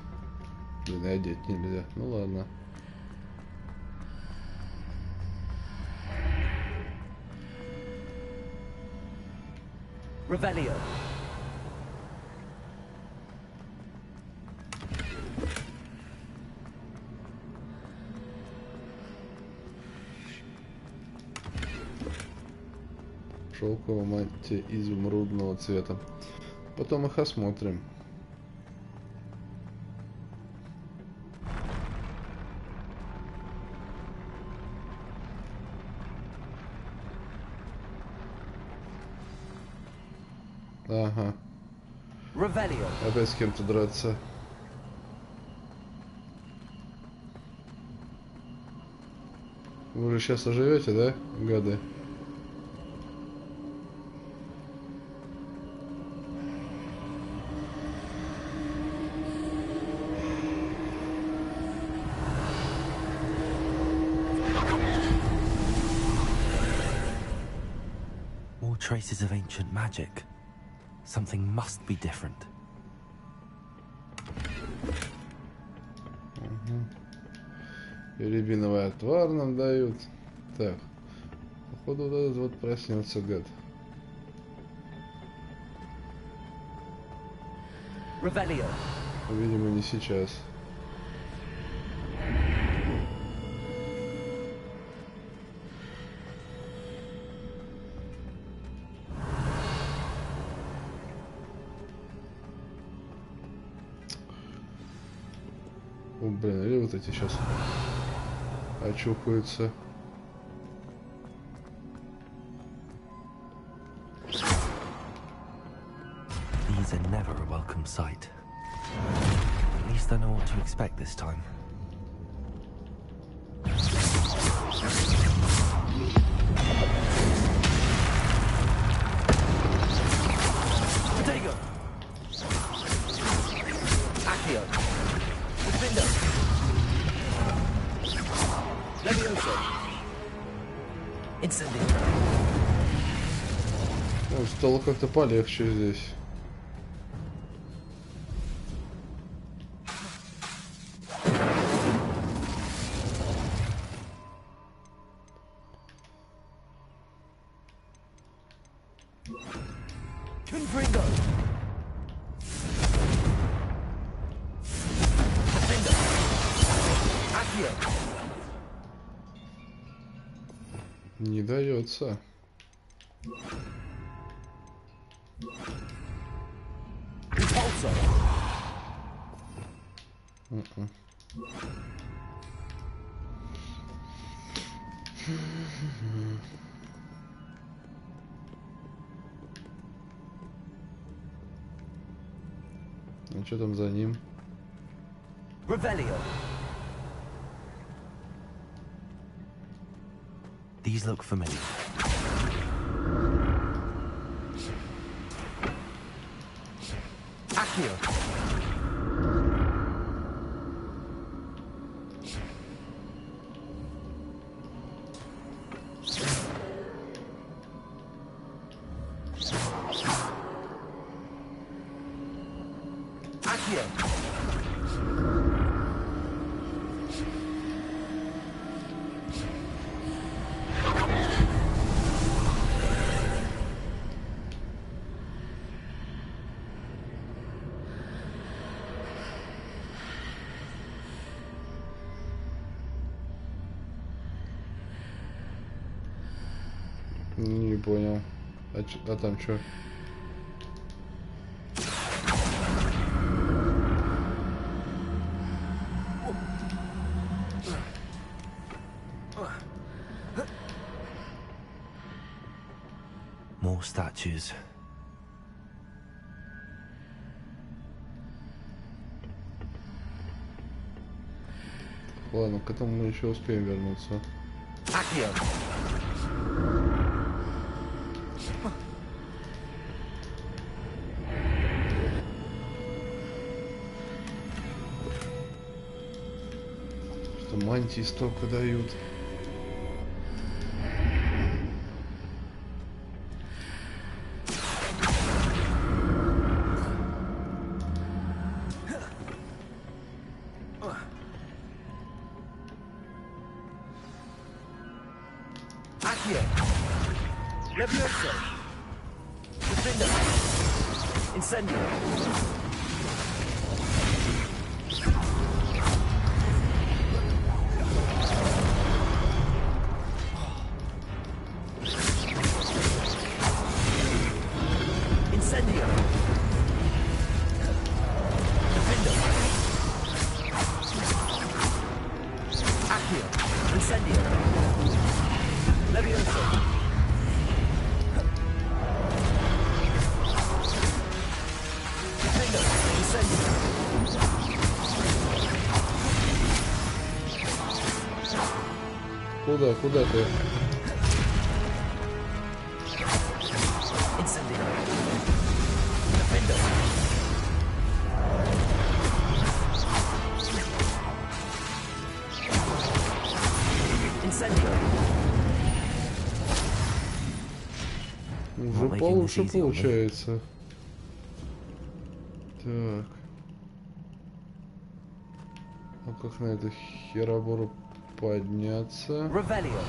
Блин, одеть нельзя. Ну ладно. Revelio. Шелковая мантия изумрудного цвета. Потом их осмотрим. Ага. Опять с кем-то драться. Вы же сейчас оживете, да, гады? Traces of ancient magic. Something must be different. Рябиновый отвар нам дают. Так. Походу вот этот вот проснется гад. Видимо, не сейчас. О, блин, или вот эти сейчас очухаются. These are never a welcome sight. At least I know what to expect this time. Ой, стало как-то полегче здесь. Не дается. А что там за ним? Revelio. These look familiar. Accio. Не понял. А там что? More statues. Ладно, к этому мы еще успеем вернуться. Accio. Что мантии столько дают. Accio. Levioso. Defender. Incendio. Incendio. Defender. Accio. Incendio. Levioso. Defender. Incendio. Куда ты? Incendio. Defender. Incendio. Уже получше получается. Так. А как на эту херобору подняться? Revelio.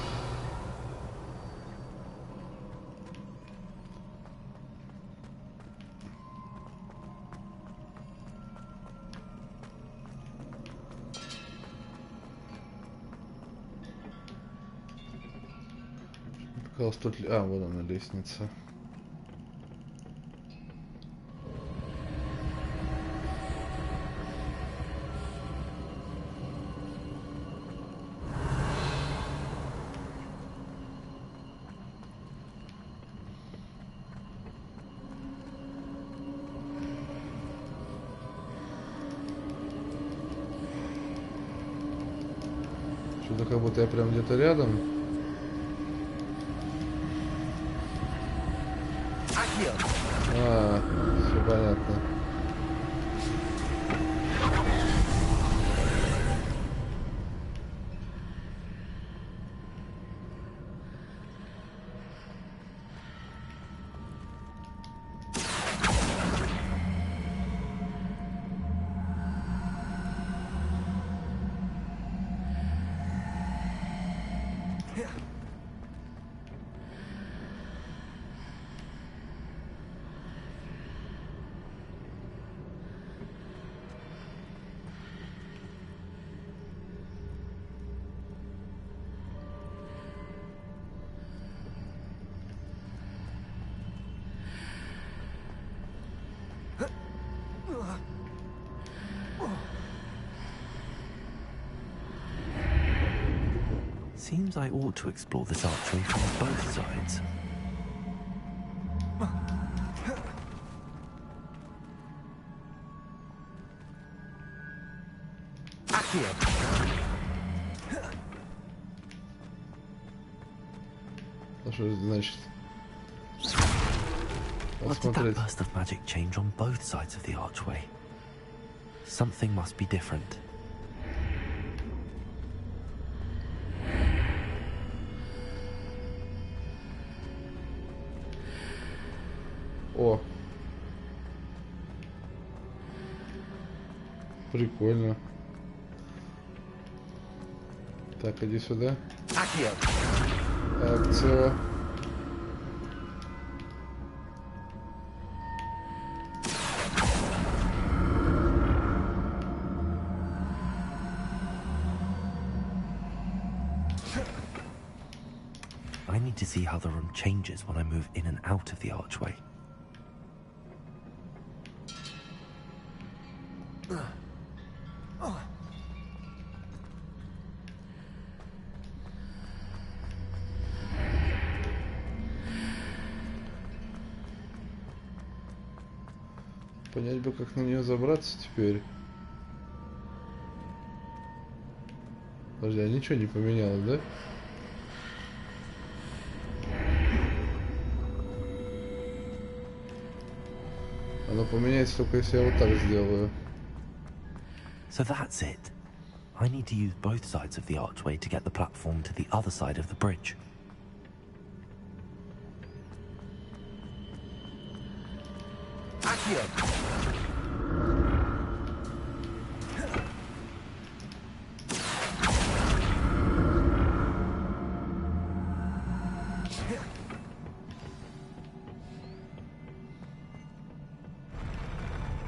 Казалось, тут... А, вот она, лестница. Что-то как будто я прям где-то рядом. А, все понятно. Seems I ought to explore this archway from both sides. А что это значит? What did that burst of magic change on both sides of the archway? Something must be different. О! Прикольно. Так, иди сюда. Акция. I need to see how the room changes when I move in and out of the archway. Понять бы, как на нее забраться теперь. Подожди, а ничего не поменялось, да? Оно поменяется только если я вот так сделаю. So that's it. I need to use both sides of the archway to get the platform to the other side of the bridge.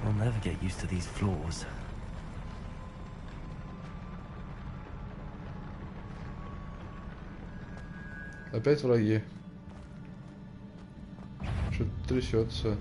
I'll never get used to these floors. Опять враги. Что-то трясется.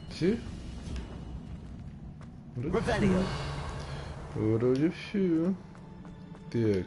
Все? Вроде все. Так.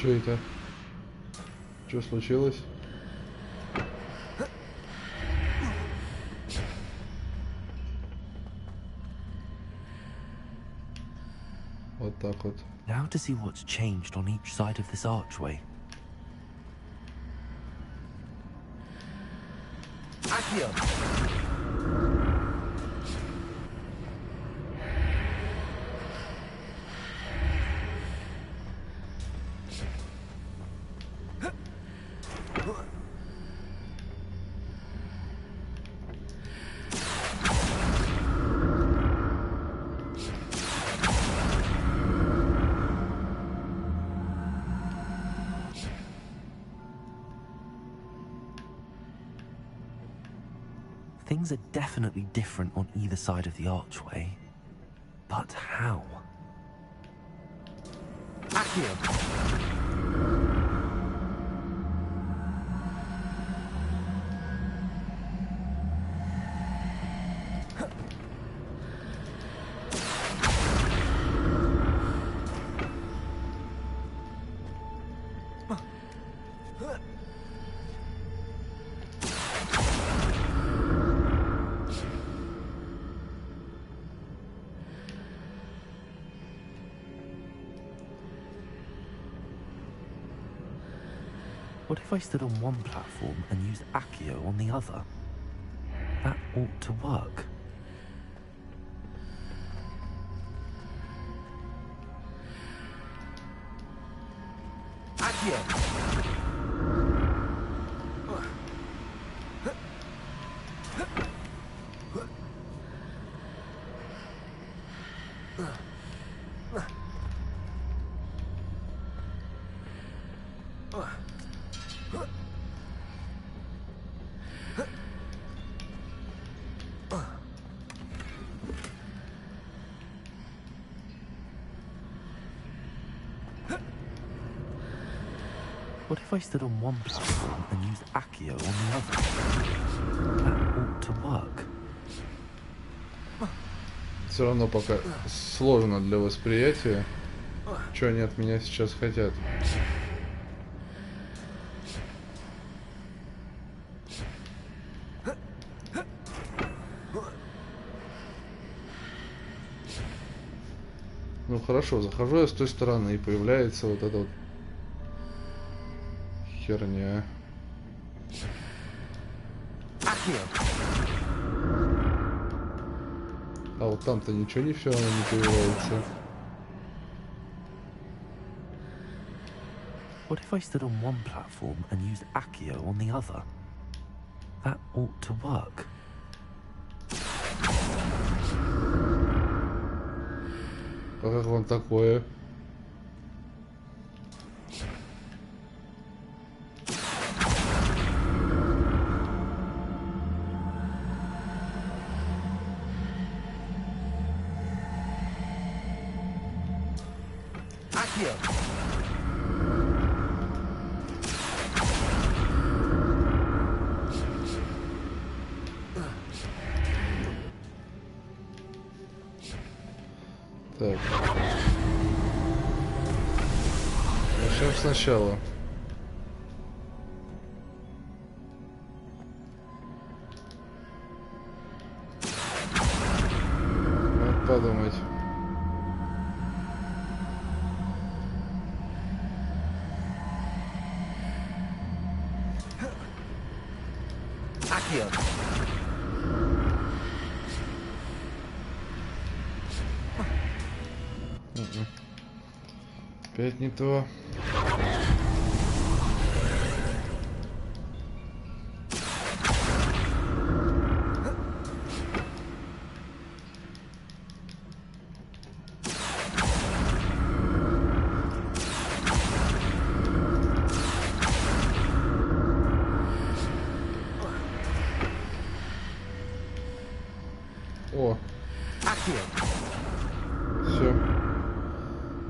Что это? Что случилось? Вот так вот. Now to see what's changed on each side of this archway. Accio! Things are definitely different on either side of the archway. But how? Accio! What if I stood on one platform and used Accio on the other? That ought to work. Accio! What if I stood on one platform and used Accio on the other? That ought to work. Все равно пока сложно для восприятия, что они от меня сейчас хотят. Ну хорошо, захожу я с той стороны, и появляется вот эта вот херня. А вот там-то ничего не все равно не появляется. What if I stood on one platform and used Accio on the other? That ought to work. А как вам такое? Так. Начнем сначала. Надо подумать. Опять не то. О. Все.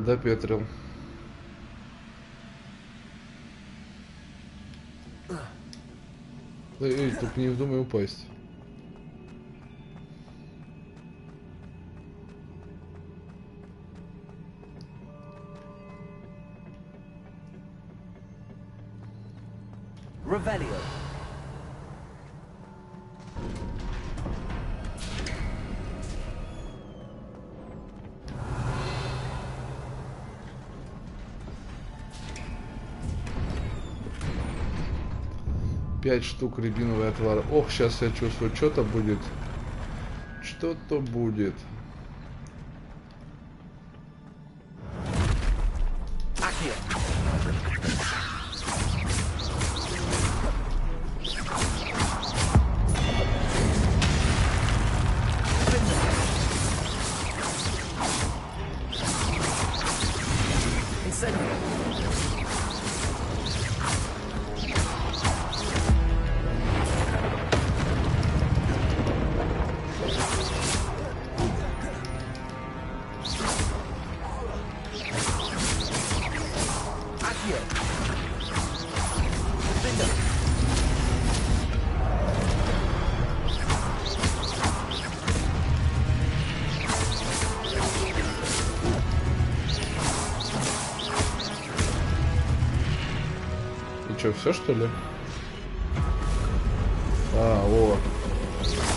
Допетрил. Эй, только не вздумай упасть. Revelio. Пять штук рябиновый отвар. Ох, сейчас я чувствую, что-то будет. Что-то будет. Что, все что ли? А, о.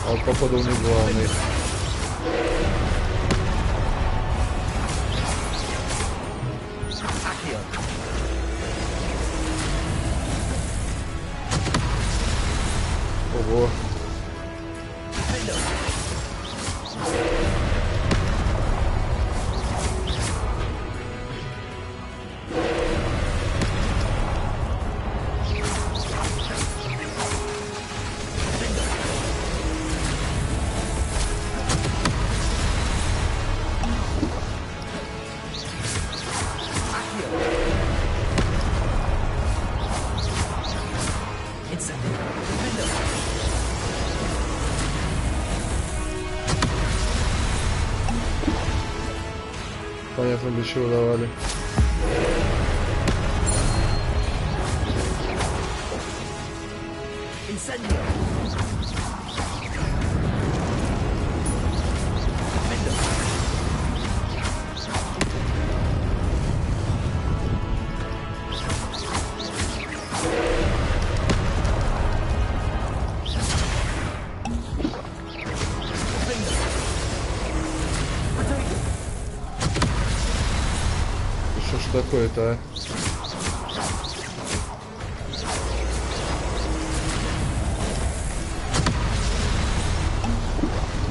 А вот походу у них главный. Ого. Понятно, для чего давали. Такое-то, а?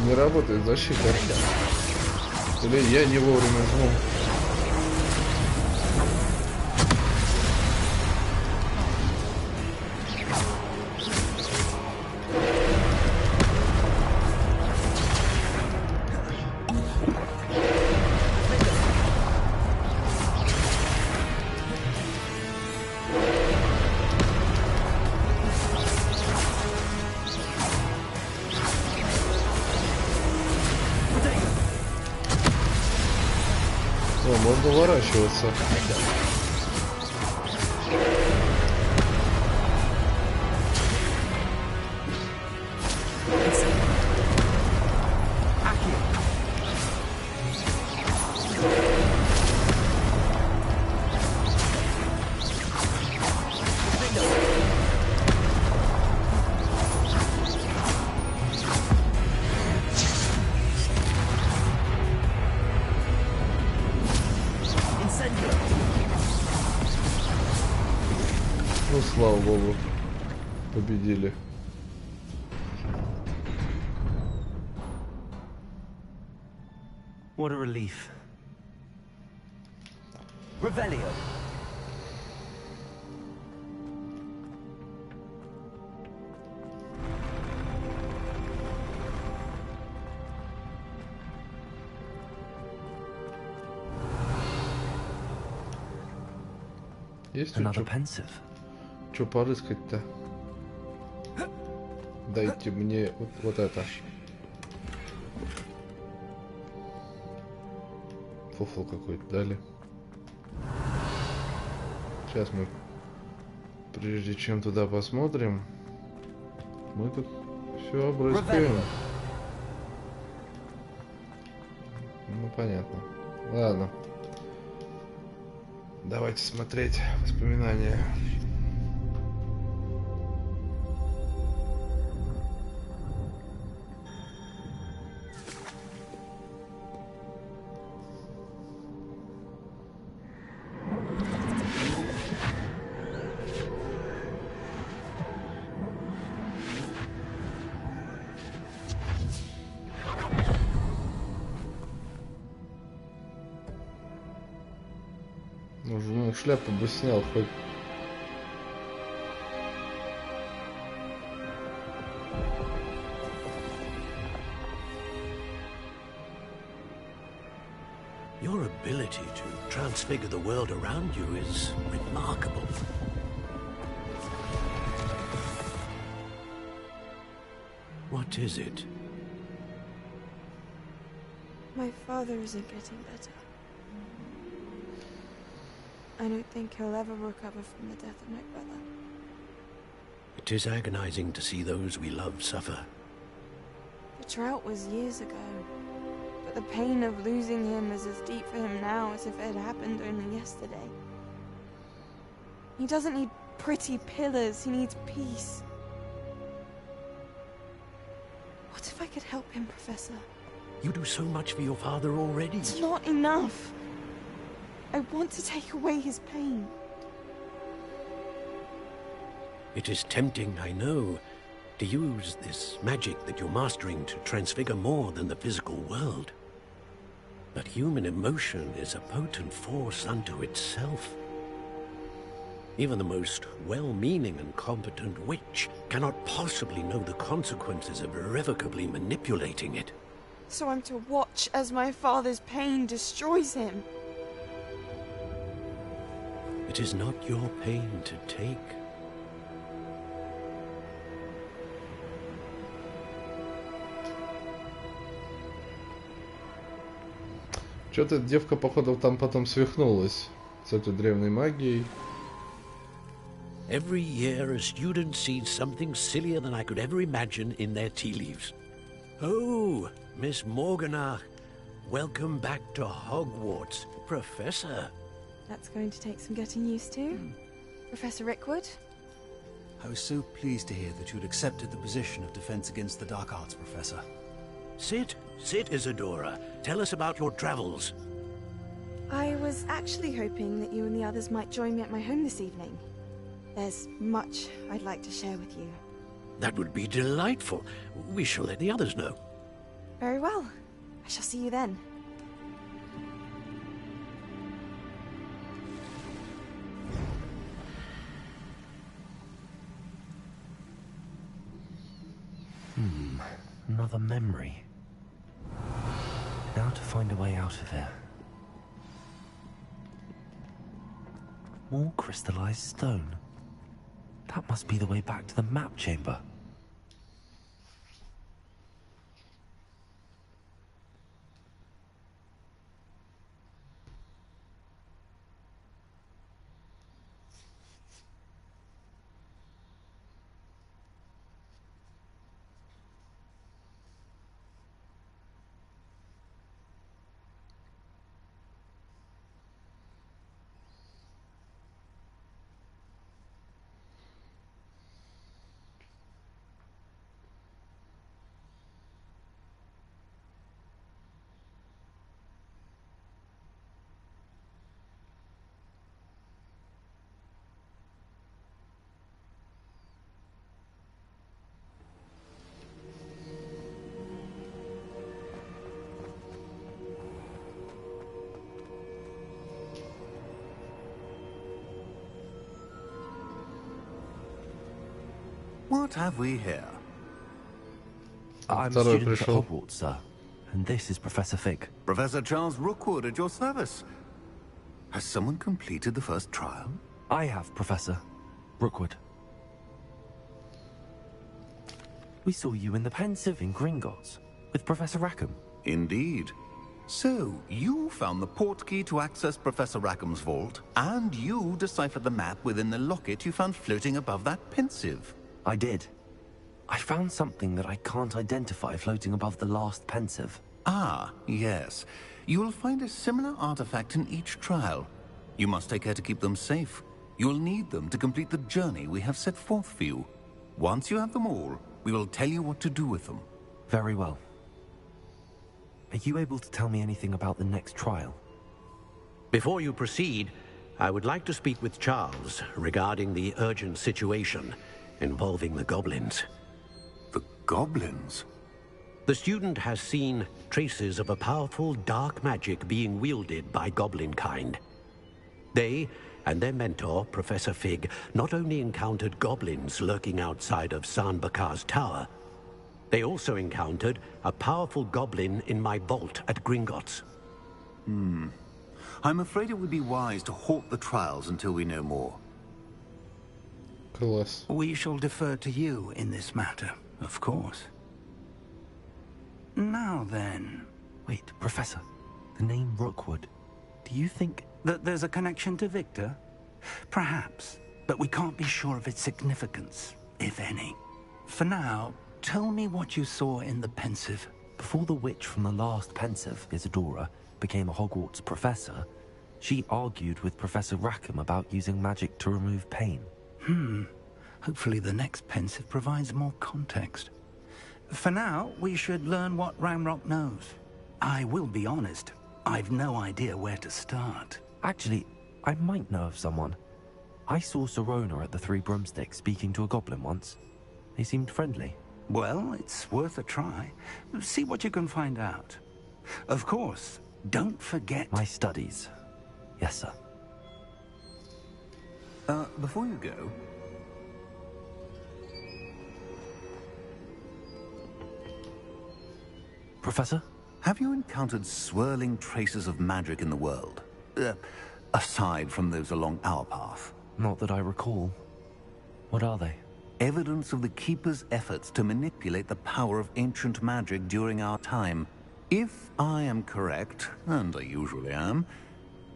Не работает защита. Или я не вовремя жму. Можно уворачиваться. Ну, слава богу, победили. What a relief. Revelio. Есть Another pensive. Что порыскать-то? Дайте мне вот это. Фуфл какой-то дали. Сейчас мы, прежде чем туда посмотрим, мы тут все обрыскаем. Ну, понятно. Ладно. Давайте смотреть воспоминания. Ну, шляпу бы снял хоть. Your ability to transfigure the world around you is remarkable. What is it? My father isn't getting better. I don't think he'll ever recover from the death of my brother. It is agonizing to see those we love suffer. The drought was years ago, but the pain of losing him is as deep for him now as if it had happened only yesterday. He doesn't need pretty pillars, he needs peace. What if I could help him, Professor? You do so much for your father already. It's not enough. I want to take away his pain. It is tempting, I know, to use this magic that you're mastering to transfigure more than the physical world. But human emotion is a potent force unto itself. Even the most well-meaning and competent witch cannot possibly know the consequences of irrevocably manipulating it. So I'm to watch as my father's pain destroys him. It is not your pain to take. Что-то девка, походу, там потом свихнулась с этой древней магией. Every year a student sees something sillier than I could ever imagine in their tea leaves. Oh, Miss Morganach, welcome back to Hogwarts, Professor. That's going to take some getting used to. Professor Rickwood? I was so pleased to hear that you'd accepted the position of Defense Against the Dark Arts, Professor. Sit, Isadora. Tell us about your travels. I was actually hoping that you and the others might join me at my home this evening. There's much I'd like to share with you. That would be delightful. We shall let the others know. Very well. I shall see you then. Another memory. Now to find a way out of here. More crystallized stone. That must be the way back to the map chamber. What have we here? I'm a student at Hogwarts, sir. And this is Professor Fig. Professor Charles Rookwood at your service. Has someone completed the first trial? I have, Professor Rookwood. We saw you in the Pensive in Gringotts with Professor Rackham. Indeed. So, you found the portkey to access Professor Rackham's vault, and you deciphered the map within the locket you found floating above that Pensive. I did. I found something that I can't identify floating above the last Pensive. Ah, yes. You will find a similar artifact in each trial. You must take care to keep them safe. You will need them to complete the journey we have set forth for you. Once you have them all, we will tell you what to do with them. Very well. Are you able to tell me anything about the next trial? Before you proceed, I would like to speak with Charles regarding the urgent situation involving the goblins. The goblins? The student has seen traces of a powerful dark magic being wielded by goblin kind. They and their mentor, Professor Fig, not only encountered goblins lurking outside of Sanbakar's tower, they also encountered a powerful goblin in my vault at Gringotts. I'm afraid it would be wise to halt the trials until we know more. Класс. We shall defer to you in this matter, of course. Now then... Wait, Professor. The name Rookwood. Do you think... that there's a connection to Victor? Perhaps, but we can't be sure of its significance, if any. For now, tell me what you saw in the pensive. Before the witch from the last pensive, Isadora, became a Hogwarts professor, she argued with Professor Rackham about using magic to remove pain. Hopefully the next pensive provides more context. For now, we should learn what Ranrock knows. I will be honest, I've no idea where to start. Actually, I might know of someone. I saw Serona at the Three Broomsticks speaking to a goblin once. They seemed friendly. Well, it's worth a try. See what you can find out. Of course, don't forget... My studies. Yes, sir. Before you go... Professor? Have you encountered swirling traces of magic in the world? Aside from those along our path? Not that I recall. What are they? Evidence of the Keeper's efforts to manipulate the power of ancient magic during our time. If I am correct, and I usually am,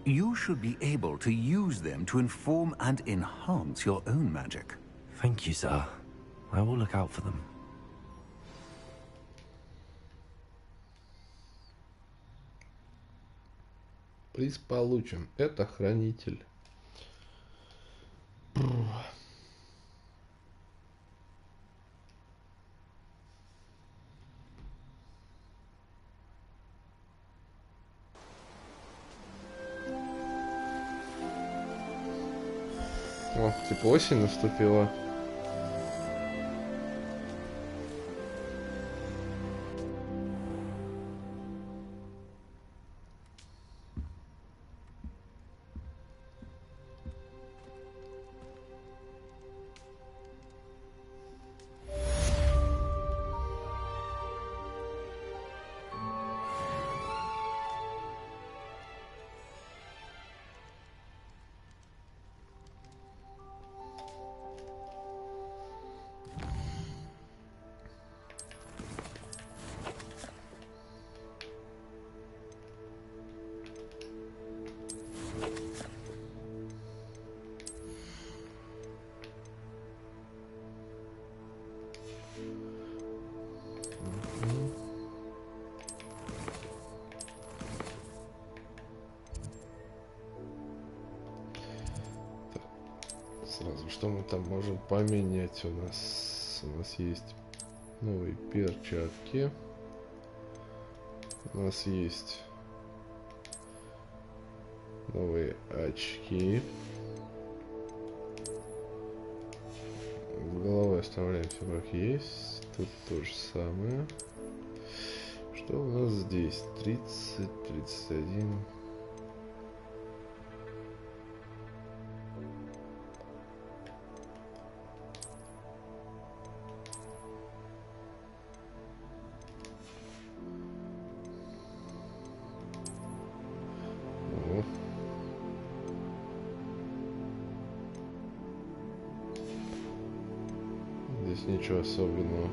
you should be able to use them to inform and enhance your own magic. Thank you, sir. I will look out for them. Приз получен. Это хранитель. О, типа осень наступила. Сразу, что мы там можем поменять? У нас есть новые перчатки. У нас есть новые очки. С головой оставляем все как есть. Тут то же самое. Что у нас здесь? 30, 31. Ничего особенного.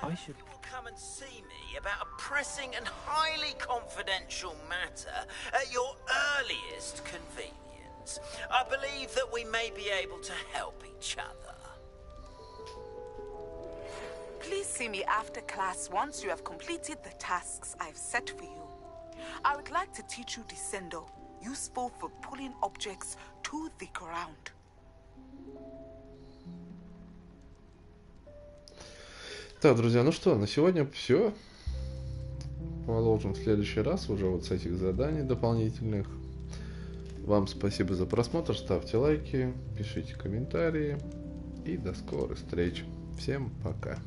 I should come and see me about a pressing and highly confidential matter at your earliest convenience. I believe that we may be able to help each other. Please see me after class once you have completed the tasks I've set for you. I would like to teach you Descendo, useful for pulling objects to the ground. Так, друзья, ну что, на сегодня все. Продолжим в следующий раз уже вот с этих заданий дополнительных. Вам спасибо за просмотр, ставьте лайки, пишите комментарии и до скорых встреч. Всем пока.